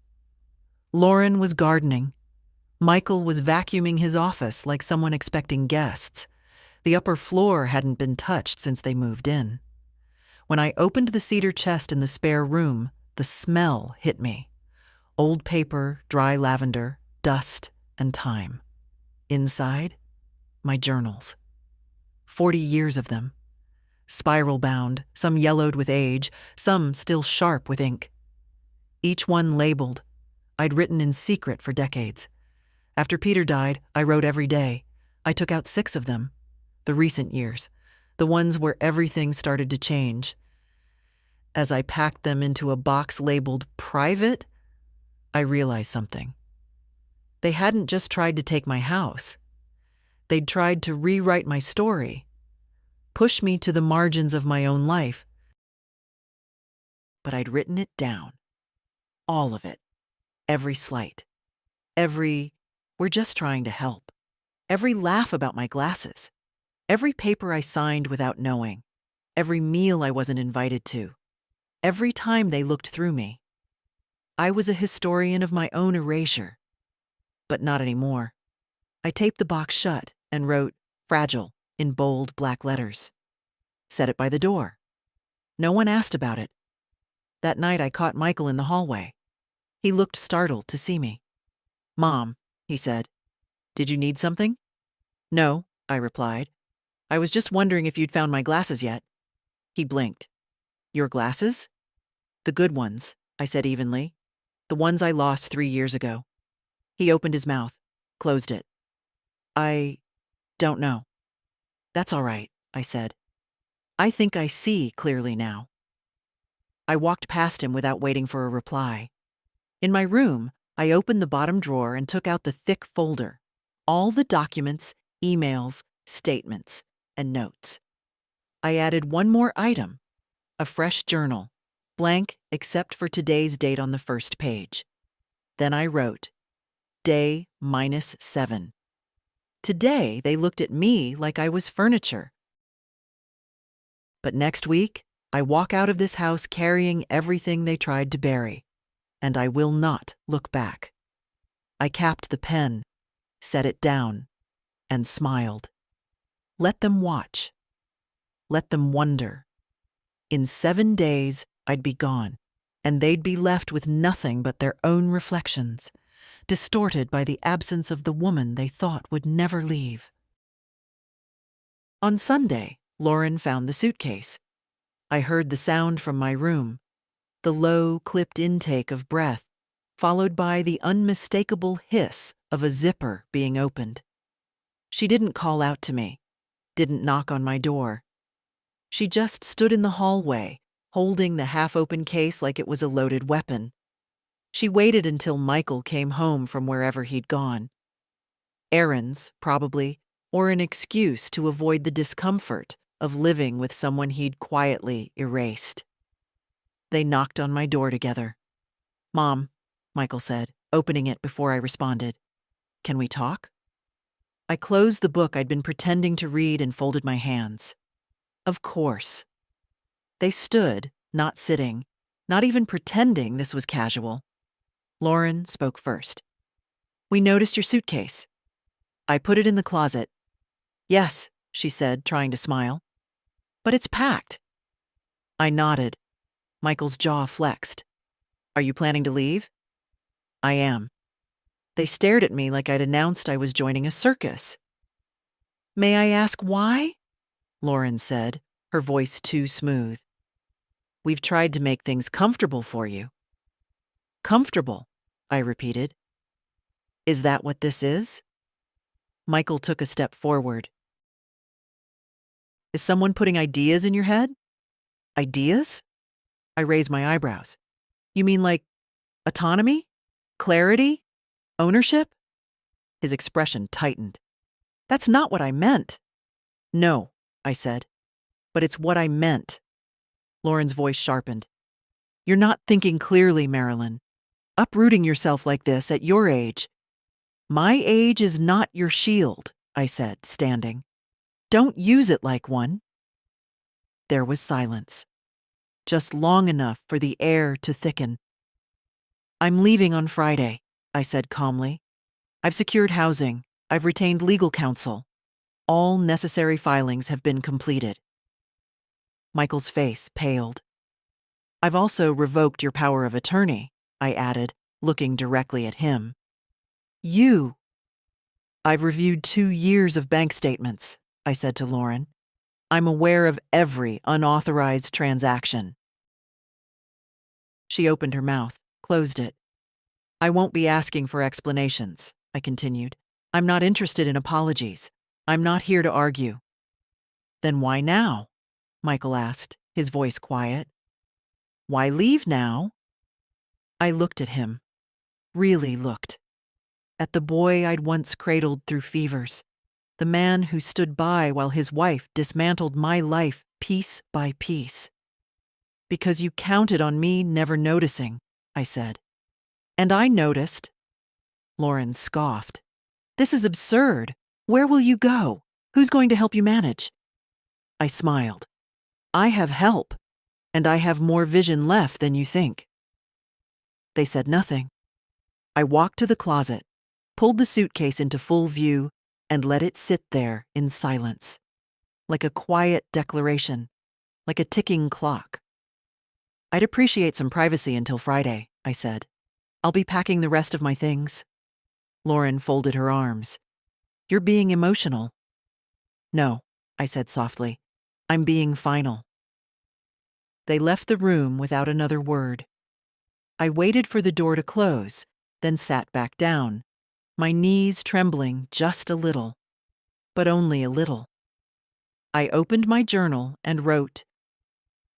Lauren was gardening. Michael was vacuuming his office like someone expecting guests. The upper floor hadn't been touched since they moved in. When I opened the cedar chest in the spare room, the smell hit me. Old paper, dry lavender, dust, and time. Inside, my journals. 40 years of them. Spiral-bound, some yellowed with age, some still sharp with ink. Each one labeled. I'd written in secret for decades. After Peter died, I wrote every day. I took out 6 of them. The recent years. The ones where everything started to change. As I packed them into a box labeled private, I realized something. They hadn't just tried to take my house. They'd tried to rewrite my story, push me to the margins of my own life. But I'd written it down. All of it. Every slight. Every, "We're just trying to help." Every laugh about my glasses. Every paper I signed without knowing. Every meal I wasn't invited to. Every time they looked through me. I was a historian of my own erasure. But not anymore. I taped the box shut and wrote "Fragile" in bold black letters. Set it by the door. No one asked about it. That night I caught Michael in the hallway. He looked startled to see me. "Mom," he said, "did you need something?" "No," I replied. "I was just wondering if you'd found my glasses yet." He blinked. "Your glasses?" "The good ones," I said evenly. "The ones I lost 3 years ago." He opened his mouth, closed it. Don't know. That's all right, I said. I think I see clearly now. I walked past him without waiting for a reply. In my room, I opened the bottom drawer and took out the thick folder. All the documents, emails, statements, and notes. I added one more item, a fresh journal, blank except for today's date on the first page. Then I wrote, day -7. Today, they looked at me like I was furniture. But next week, I walk out of this house carrying everything they tried to bury, and I will not look back. I capped the pen, set it down, and smiled. Let them watch. Let them wonder. In 7 days, I'd be gone, and they'd be left with nothing but their own reflections, distorted by the absence of the woman they thought would never leave. On Sunday, Lauren found the suitcase. I heard the sound from my room, the low, clipped intake of breath, followed by the unmistakable hiss of a zipper being opened. She didn't call out to me, didn't knock on my door. She just stood in the hallway, holding the half-open case like it was a loaded weapon. She waited until Michael came home from wherever he'd gone. Errands, probably, or an excuse to avoid the discomfort of living with someone he'd quietly erased. They knocked on my door together. "Mom," Michael said, opening it before I responded. "Can we talk?" I closed the book I'd been pretending to read and folded my hands. Of course. They stood, not sitting, not even pretending this was casual. Lauren spoke first. "We noticed your suitcase." "I put it in the closet." "Yes," she said, trying to smile. "But it's packed." I nodded. Michael's jaw flexed. "Are you planning to leave?" "I am." They stared at me like I'd announced I was joining a circus. "May I ask why?" Lauren said, her voice too smooth. "We've tried to make things comfortable for you." "Comfortable," I repeated. "Is that what this is?" Michael took a step forward. "Is someone putting ideas in your head?" "Ideas?" I raised my eyebrows. "You mean like autonomy? Clarity? Ownership?" His expression tightened. "That's not what I meant." "No," I said. "But it's what I meant." Lauren's voice sharpened. "You're not thinking clearly, Marilyn. Uprooting yourself like this at your age." "My age is not your shield," I said, standing. "Don't use it like one." There was silence. Just long enough for the air to thicken. "I'm leaving on Friday," I said calmly. "I've secured housing. I've retained legal counsel. All necessary filings have been completed." Michael's face paled. "I've also revoked your power of attorney," I added, looking directly at him. "You?" "I've reviewed 2 years of bank statements," I said to Lauren. "I'm aware of every unauthorized transaction." She opened her mouth, closed it. "I won't be asking for explanations," I continued. "I'm not interested in apologies. I'm not here to argue." "Then why now?" Michael asked, his voice quiet. "Why leave now?" I looked at him, really looked. At the boy I'd once cradled through fevers, the man who stood by while his wife dismantled my life piece by piece. "Because you counted on me never noticing," I said. "And I noticed." Lauren scoffed. "This is absurd. Where will you go? Who's going to help you manage?" I smiled. "I have help, and I have more vision left than you think." They said nothing. I walked to the closet, pulled the suitcase into full view, and let it sit there in silence, like a quiet declaration, like a ticking clock. "I'd appreciate some privacy until Friday," I said. "I'll be packing the rest of my things." Lauren folded her arms. "You're being emotional." "No," I said softly. "I'm being final." They left the room without another word. I waited for the door to close, then sat back down, my knees trembling just a little. but only a little. I opened my journal and wrote,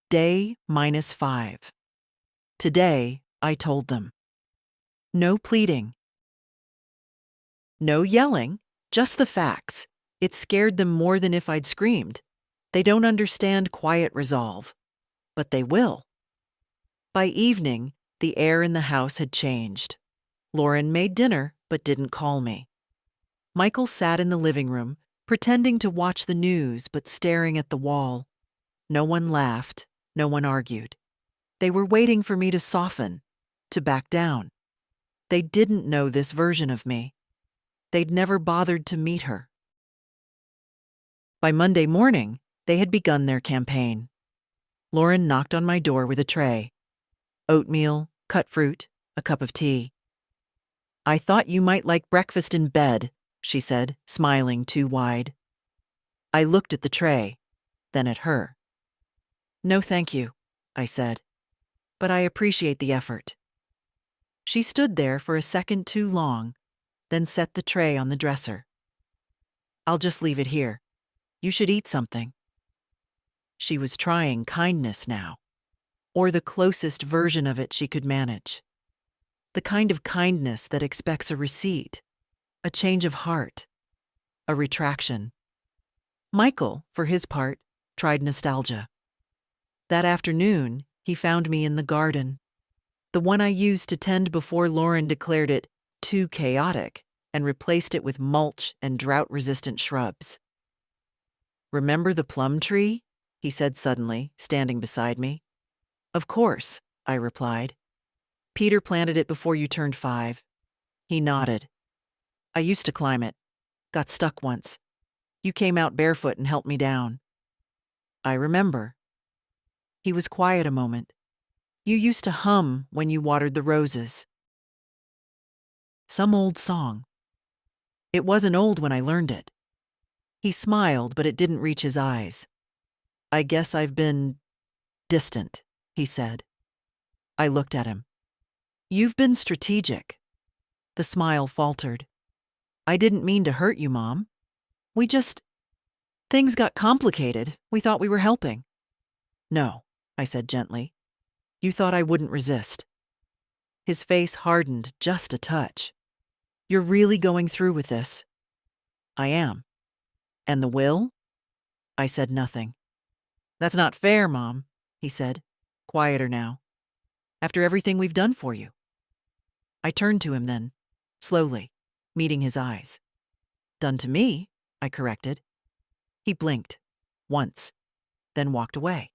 Day -5. Today, I told them. No pleading. No yelling, just the facts. It scared them more than if I'd screamed. They don't understand quiet resolve, but they will. By evening, the air in the house had changed. Lauren made dinner, but didn't call me. Michael sat in the living room, pretending to watch the news, but staring at the wall. No one laughed, no one argued. They were waiting for me to soften, to back down. They didn't know this version of me. They'd never bothered to meet her. By Monday morning, they had begun their campaign. Lauren knocked on my door with a tray. Oatmeal, cut fruit, a cup of tea. I thought you might like breakfast in bed, she said, smiling too wide. I looked at the tray, then at her. No, thank you, I said, but I appreciate the effort. She stood there for a second too long, then set the tray on the dresser. I'll just leave it here. You should eat something. She was trying kindness now, or the closest version of it she could manage. The kind of kindness that expects a receipt, a change of heart, a retraction. Michael, for his part, tried nostalgia. That afternoon, he found me in the garden, the one I used to tend before Lauren declared it too chaotic and replaced it with mulch and drought-resistant shrubs. Remember the plum tree? He said suddenly, standing beside me. Of course, I replied. Peter planted it before you turned 5. He nodded. I used to climb it. Got stuck once. You came out barefoot and helped me down. I remember. He was quiet a moment. You used to hum when you watered the roses. Some old song. It wasn't old when I learned it. He smiled, but it didn't reach his eyes. I guess I've been distant, he said. I looked at him. You've been strategic. The smile faltered. I didn't mean to hurt you, Mom. Things got complicated. We thought we were helping. No, I said gently. You thought I wouldn't resist. His face hardened just a touch. You're really going through with this? I am. And the will? I said nothing. That's not fair, Mom, he said, quieter now. After everything we've done for you. I turned to him then, slowly, meeting his eyes. Done to me, I corrected. He blinked, once, then walked away.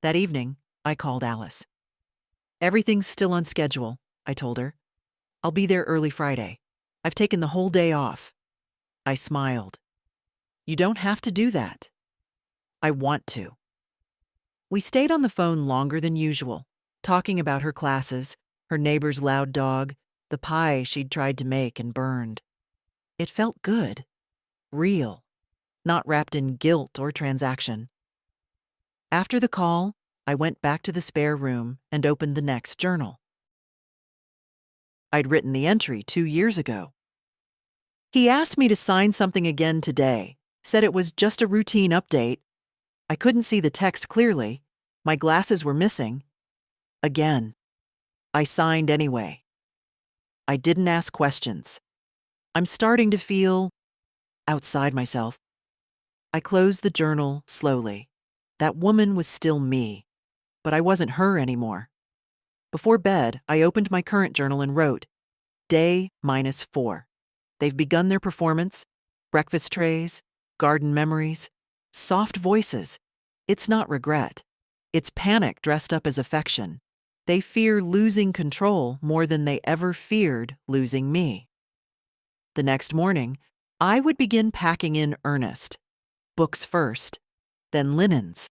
That evening, I called Alice. Everything's still on schedule, I told her. I'll be there early Friday. I've taken the whole day off. I smiled. You don't have to do that. I want to. We stayed on the phone longer than usual, talking about her classes, her neighbor's loud dog, the pie she'd tried to make and burned. It felt good, real, not wrapped in guilt or transaction. After the call, I went back to the spare room and opened the next journal. I'd written the entry 2 years ago. He asked me to sign something again today, said it was just a routine update. I couldn't see the text clearly. My glasses were missing. Again. I signed anyway. I didn't ask questions. I'm starting to feel outside myself. I closed the journal slowly. That woman was still me, but I wasn't her anymore. Before bed, I opened my current journal and wrote, Day -4. They've begun their performance, breakfast trays, garden memories, soft voices. It's not regret. It's panic dressed up as affection. They fear losing control more than they ever feared losing me. The next morning, I would begin packing in earnest. Books first, then linens,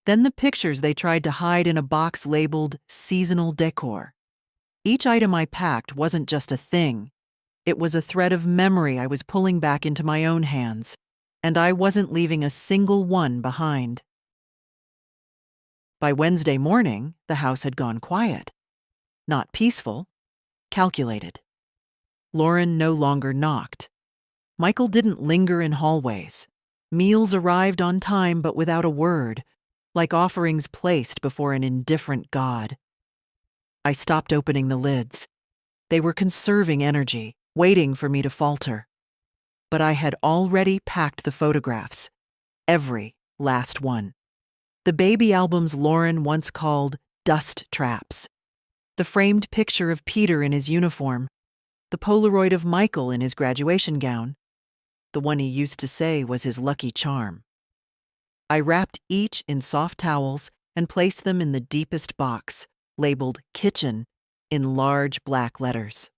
then the pictures they tried to hide in a box labeled seasonal decor. Each item I packed wasn't just a thing. It was a thread of memory I was pulling back into my own hands, and I wasn't leaving a single one behind. By Wednesday morning, the house had gone quiet. Not peaceful, calculated. Lauren no longer knocked. Michael didn't linger in hallways. Meals arrived on time but without a word, like offerings placed before an indifferent god. I stopped opening the lids. They were conserving energy, waiting for me to falter. But I had already packed the photographs, every last one. The baby albums Lauren once called dust traps. The framed picture of Peter in his uniform. The Polaroid of Michael in his graduation gown. The one he used to say was his lucky charm. I wrapped each in soft towels and placed them in the deepest box, labeled kitchen, in large black letters.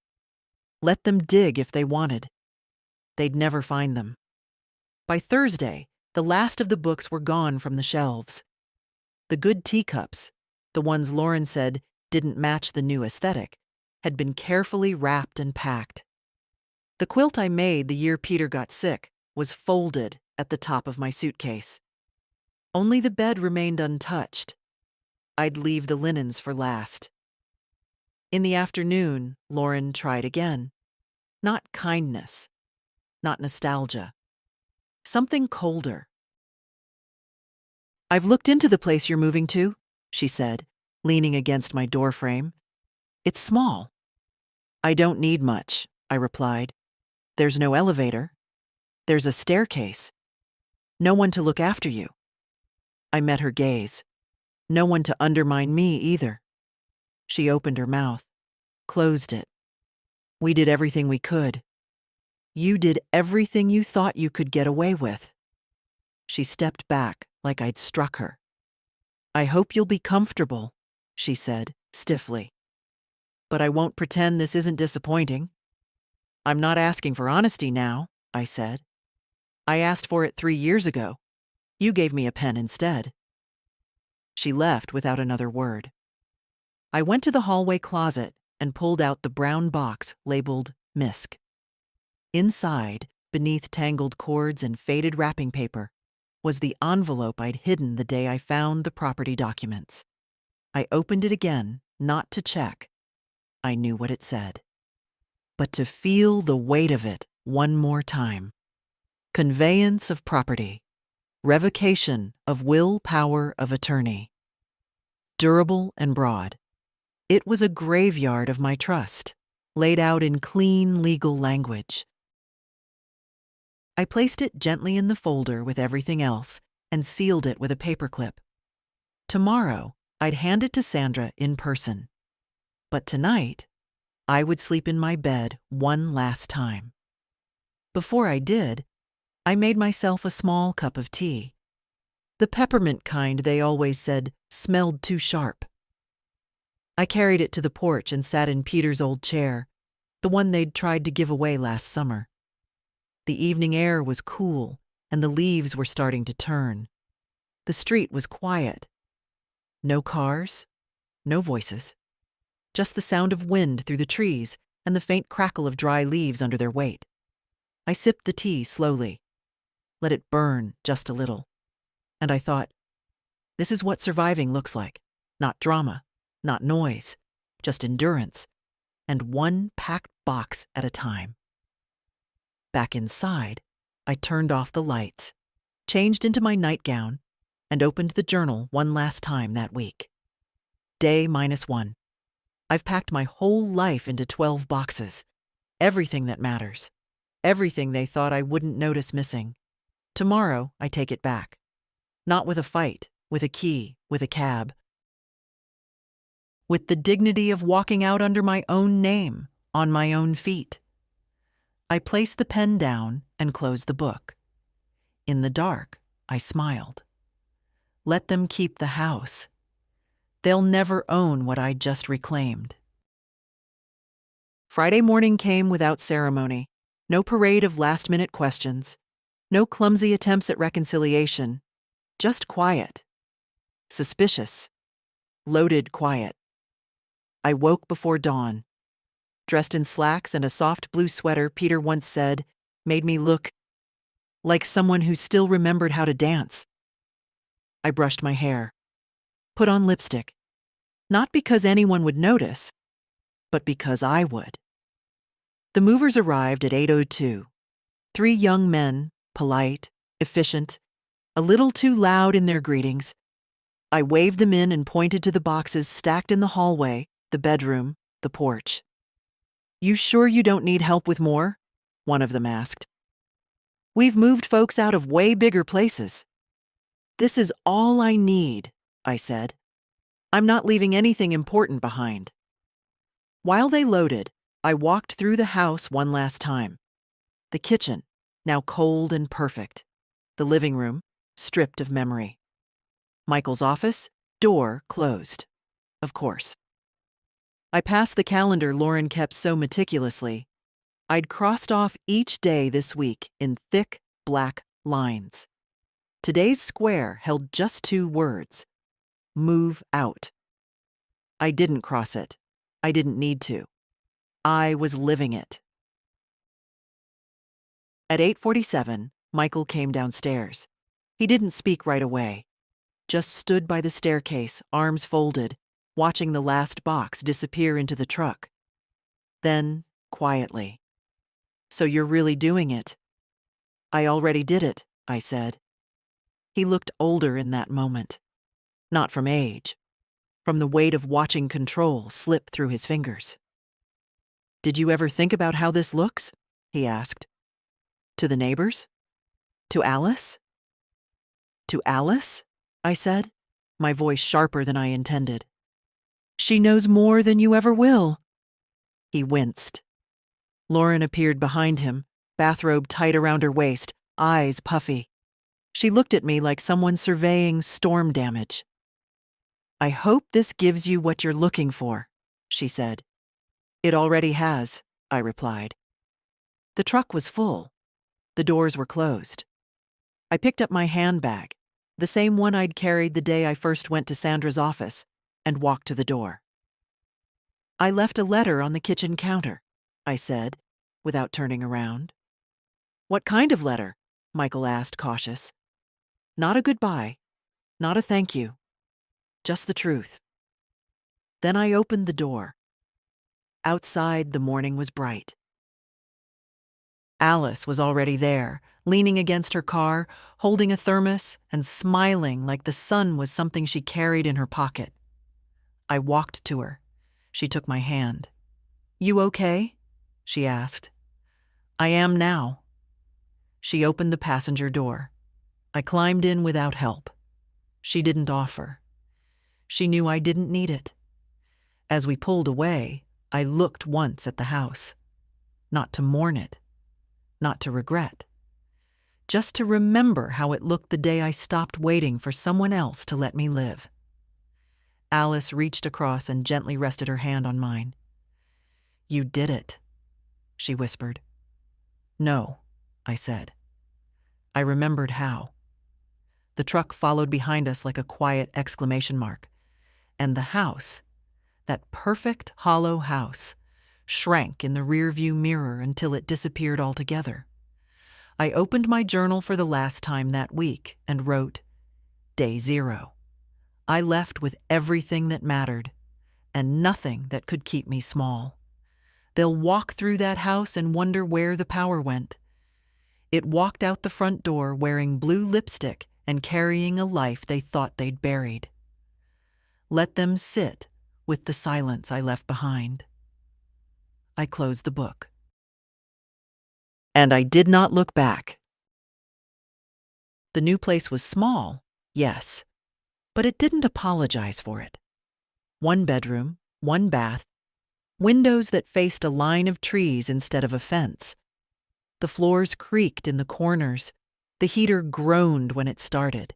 Let them dig if they wanted. They'd never find them. By Thursday, the last of the books were gone from the shelves. The good teacups, the ones Lauren said didn't match the new aesthetic, had been carefully wrapped and packed. The quilt I made the year Peter got sick was folded at the top of my suitcase. Only the bed remained untouched. I'd leave the linens for last. In the afternoon, Lauren tried again. Not kindness, not nostalgia. Something colder. "I've looked into the place you're moving to," she said, leaning against my doorframe. "It's small." "I don't need much," I replied. "There's no elevator. There's a staircase. No one to look after you." I met her gaze. No one to undermine me either. She opened her mouth, closed it. "We did everything we could. You did everything you thought you could get away with." She stepped back like I'd struck her. "I hope you'll be comfortable," she said, stiffly. "But I won't pretend this isn't disappointing." "I'm not asking for honesty now," I said. "I asked for it 3 years ago. You gave me a pen instead." She left without another word. I went to the hallway closet and pulled out the brown box labeled MISC. Inside, beneath tangled cords and faded wrapping paper, was the envelope I'd hidden the day I found the property documents. I opened it again, not to check. I knew what it said. But to feel the weight of it one more time. Conveyance of property. Revocation of will power of attorney. Durable and broad. It was a graveyard of my trust, laid out in clean legal language. I placed it gently in the folder with everything else and sealed it with a paperclip. Tomorrow, I'd hand it to Sandra in person. But tonight, I would sleep in my bed one last time. Before I did, I made myself a small cup of tea. The peppermint kind they always said smelled too sharp. I carried it to the porch and sat in Peter's old chair, the one they'd tried to give away last summer. The evening air was cool, and the leaves were starting to turn. The street was quiet. No cars, no voices. Just the sound of wind through the trees and the faint crackle of dry leaves under their weight. I sipped the tea slowly, let it burn just a little. And I thought, this is what surviving looks like. Not drama, not noise, just endurance, and one packed box at a time. Back inside, I turned off the lights, changed into my nightgown, and opened the journal one last time that week. Day -1. I've packed my whole life into 12 boxes. Everything that matters. Everything they thought I wouldn't notice missing. Tomorrow, I take it back. Not with a fight, with a key, with a cab. With the dignity of walking out under my own name, on my own feet. I placed the pen down and closed the book. In the dark, I smiled. Let them keep the house. They'll never own what I just reclaimed. Friday morning came without ceremony. No parade of last-minute questions. No clumsy attempts at reconciliation. Just quiet. Suspicious. Loaded quiet. I woke before dawn. Dressed in slacks and a soft blue sweater Peter once said made me look like someone who still remembered how to dance. I brushed my hair. Put on lipstick. Not because anyone would notice, but because I would. The movers arrived at 8:02. 3 young men, polite, efficient, a little too loud in their greetings. I waved them in and pointed to the boxes stacked in the hallway, the bedroom, the porch. "You sure you don't need help with more?" one of them asked. "We've moved folks out of way bigger places." "This is all I need," I said. "I'm not leaving anything important behind." While they loaded, I walked through the house one last time. The kitchen, now cold and perfect. The living room, stripped of memory. Michael's office, door closed. Of course. I passed the calendar Lauren kept so meticulously. I'd crossed off each day this week in thick, black lines. Today's square held just 2 words: move out. I didn't cross it. I didn't need to. I was living it. At 8:47, Michael came downstairs. He didn't speak right away, just stood by the staircase, arms folded, watching the last box disappear into the truck. Then, quietly, "So you're really doing it?" "I already did it," I said. He looked older in that moment. Not from age, from the weight of watching control slip through his fingers. "Did you ever think about how this looks?" he asked. "To the neighbors? To Alice?" "To Alice?" I said, my voice sharper than I intended. "She knows more than you ever will." He winced. Lauren appeared behind him, bathrobe tight around her waist, eyes puffy. She looked at me like someone surveying storm damage. "I hope this gives you what you're looking for," she said. "It already has," I replied. The truck was full. The doors were closed. I picked up my handbag, the same one I'd carried the day I first went to Sandra's office, and walked to the door. "I left a letter on the kitchen counter," I said, without turning around. "What kind of letter?" Michael asked, cautious. "Not a goodbye, not a thank you, just the truth." Then I opened the door. Outside, the morning was bright. Alice was already there, leaning against her car, holding a thermos and smiling like the sun was something she carried in her pocket. I walked to her. She took my hand. "You okay?" she asked. "I am now." She opened the passenger door. I climbed in without help. She didn't offer. She knew I didn't need it. As we pulled away, I looked once at the house. Not to mourn it. Not to regret. Just to remember how it looked the day I stopped waiting for someone else to let me live. Alice reached across and gently rested her hand on mine. "You did it," she whispered. "No," I said. I remembered how. The truck followed behind us like a quiet exclamation mark. And the house, that perfect hollow house, shrank in the rearview mirror until it disappeared altogether. I opened my journal for the last time that week and wrote, "Day 0. I left with everything that mattered, and nothing that could keep me small. They'll walk through that house and wonder where the power went." It walked out the front door wearing blue lipstick and carrying a life they thought they'd buried. Let them sit with the silence I left behind. I closed the book. And I did not look back. The new place was small, yes, but it didn't apologize for it. 1 bedroom, 1 bath, windows that faced a line of trees instead of a fence. The floors creaked in the corners, the heater groaned when it started,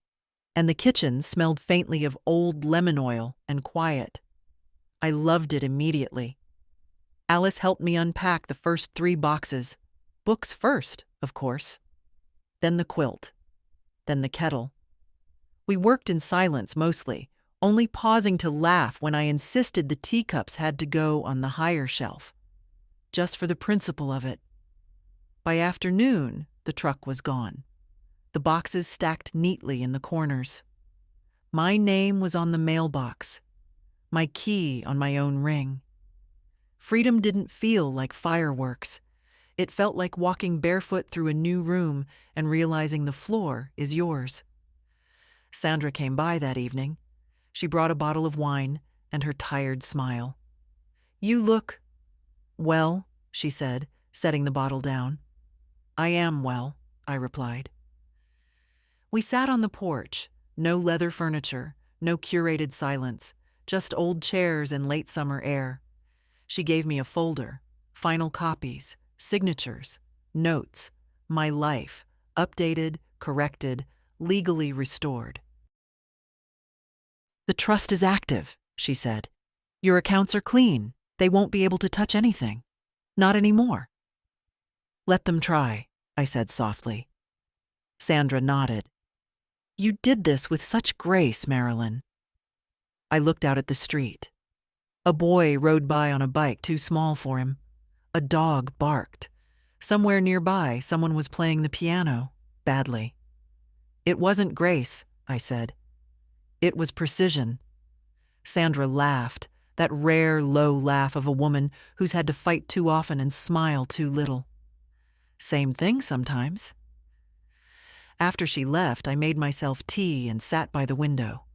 and the kitchen smelled faintly of old lemon oil and quiet. I loved it immediately. Alice helped me unpack the first 3 boxes. Books first, of course. Then the quilt. Then the kettle. We worked in silence mostly, only pausing to laugh when I insisted the teacups had to go on the higher shelf. Just for the principle of it. By afternoon, the truck was gone. The boxes stacked neatly in the corners. My name was on the mailbox. My key on my own ring. Freedom didn't feel like fireworks. It felt like walking barefoot through a new room and realizing the floor is yours. Sandra came by that evening. She brought a bottle of wine and her tired smile. "You look well," she said, setting the bottle down. "I am well," I replied. We sat on the porch, no leather furniture, no curated silence, just old chairs and late summer air. She gave me a folder, final copies, signatures, notes, my life, updated, corrected, legally restored. "The trust is active," she said. "Your accounts are clean. They won't be able to touch anything. Not anymore." "Let them try," I said softly. Sandra nodded. "You did this with such grace, Marilyn." I looked out at the street. A boy rode by on a bike too small for him. A dog barked. Somewhere nearby, someone was playing the piano, badly. "It wasn't grace," I said. "It was precision." Sandra laughed, that rare, low laugh of a woman who's had to fight too often and smile too little. "Same thing sometimes." After she left, I made myself tea and sat by the window.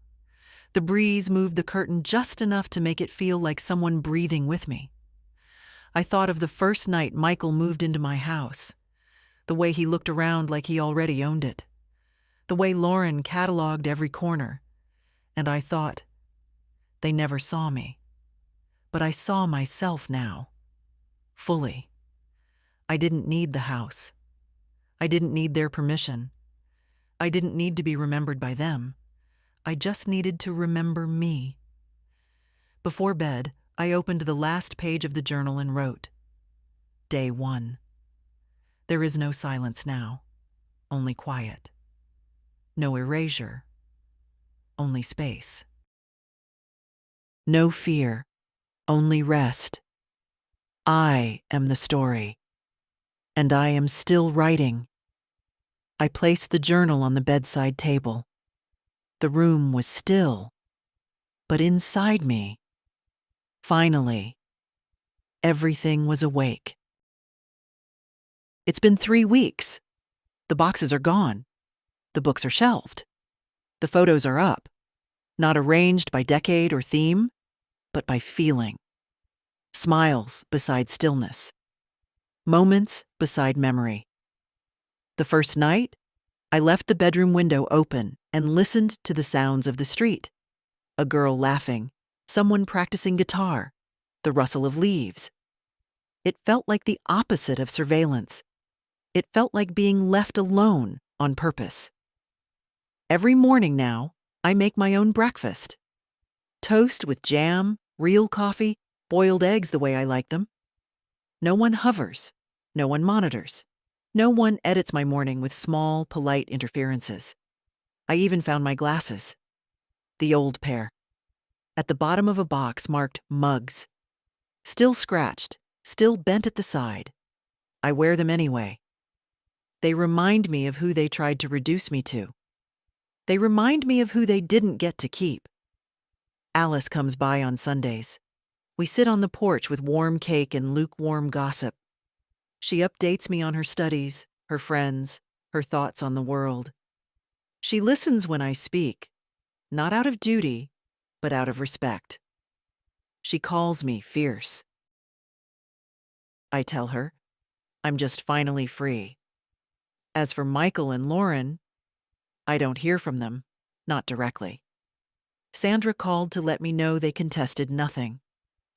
The breeze moved the curtain just enough to make it feel like someone breathing with me. I thought of the first night Michael moved into my house, the way he looked around like he already owned it, the way Lauren cataloged every corner, and I thought, they never saw me. But I saw myself now, fully. I didn't need the house. I didn't need their permission. I didn't need to be remembered by them. I just needed to remember me. Before bed, I opened the last page of the journal and wrote, Day 1. There is no silence now, only quiet. No erasure, only space. No fear, only rest. I am the story, and I am still writing. I placed the journal on the bedside table. The room was still, but inside me, finally, everything was awake. It's been 3 weeks. The boxes are gone. The books are shelved. The photos are up, not arranged by decade or theme, but by feeling. Smiles beside stillness. Moments beside memory. The first night, I left the bedroom window open and listened to the sounds of the street. A girl laughing, someone practicing guitar, the rustle of leaves. It felt like the opposite of surveillance. It felt like being left alone on purpose. Every morning now, I make my own breakfast. Toast with jam, real coffee, boiled eggs the way I like them. No one hovers. No one monitors. No one edits my morning with small, polite interferences. I even found my glasses. The old pair. At the bottom of a box marked mugs. Still scratched, still bent at the side. I wear them anyway. They remind me of who they tried to reduce me to. They remind me of who they didn't get to keep. Alice comes by on Sundays. We sit on the porch with warm cake and lukewarm gossip. She updates me on her studies, her friends, her thoughts on the world. She listens when I speak, not out of duty, but out of respect. She calls me fierce. I tell her, I'm just finally free. As for Michael and Lauren, I don't hear from them, not directly. Sandra called to let me know they contested nothing.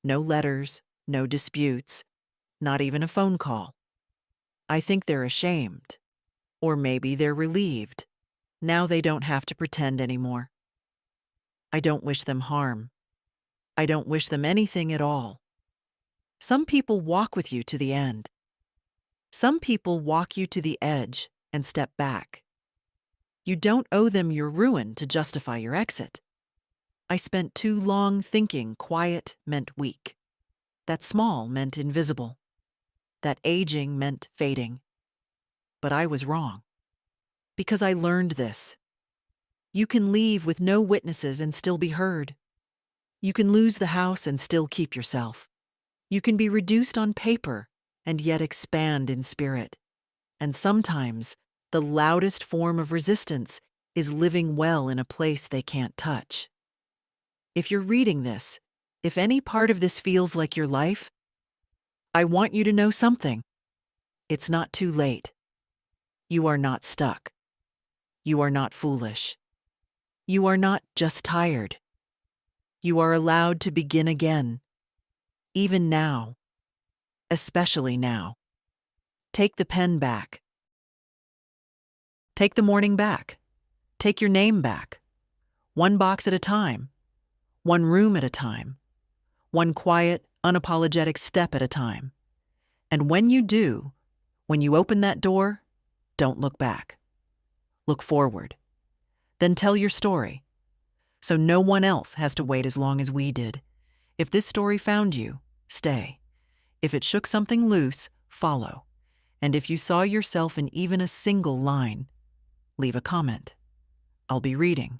No letters, no disputes, not even a phone call. I think they're ashamed. Or maybe they're relieved. Now they don't have to pretend anymore. I don't wish them harm. I don't wish them anything at all. Some people walk with you to the end. Some people walk you to the edge and step back. You don't owe them your ruin to justify your exit. I spent too long thinking quiet meant weak, that small meant invisible, that aging meant fading. But I was wrong. Because I learned this. You can leave with no witnesses and still be heard. You can lose the house and still keep yourself. You can be reduced on paper and yet expand in spirit. And sometimes, the loudest form of resistance is living well in a place they can't touch. If you're reading this, if any part of this feels like your life, I want you to know something. It's not too late. You are not stuck. You are not foolish. You are not just tired. You are allowed to begin again. Even now. Especially now. Take the pen back. Take the morning back. Take your name back. One box at a time. One room at a time. One quiet, unapologetic step at a time. And when you do, when you open that door, don't look back. Look forward. Then tell your story, so no one else has to wait as long as we did. If this story found you, stay. If it shook something loose, follow. And if you saw yourself in even a single line, leave a comment. I'll be reading.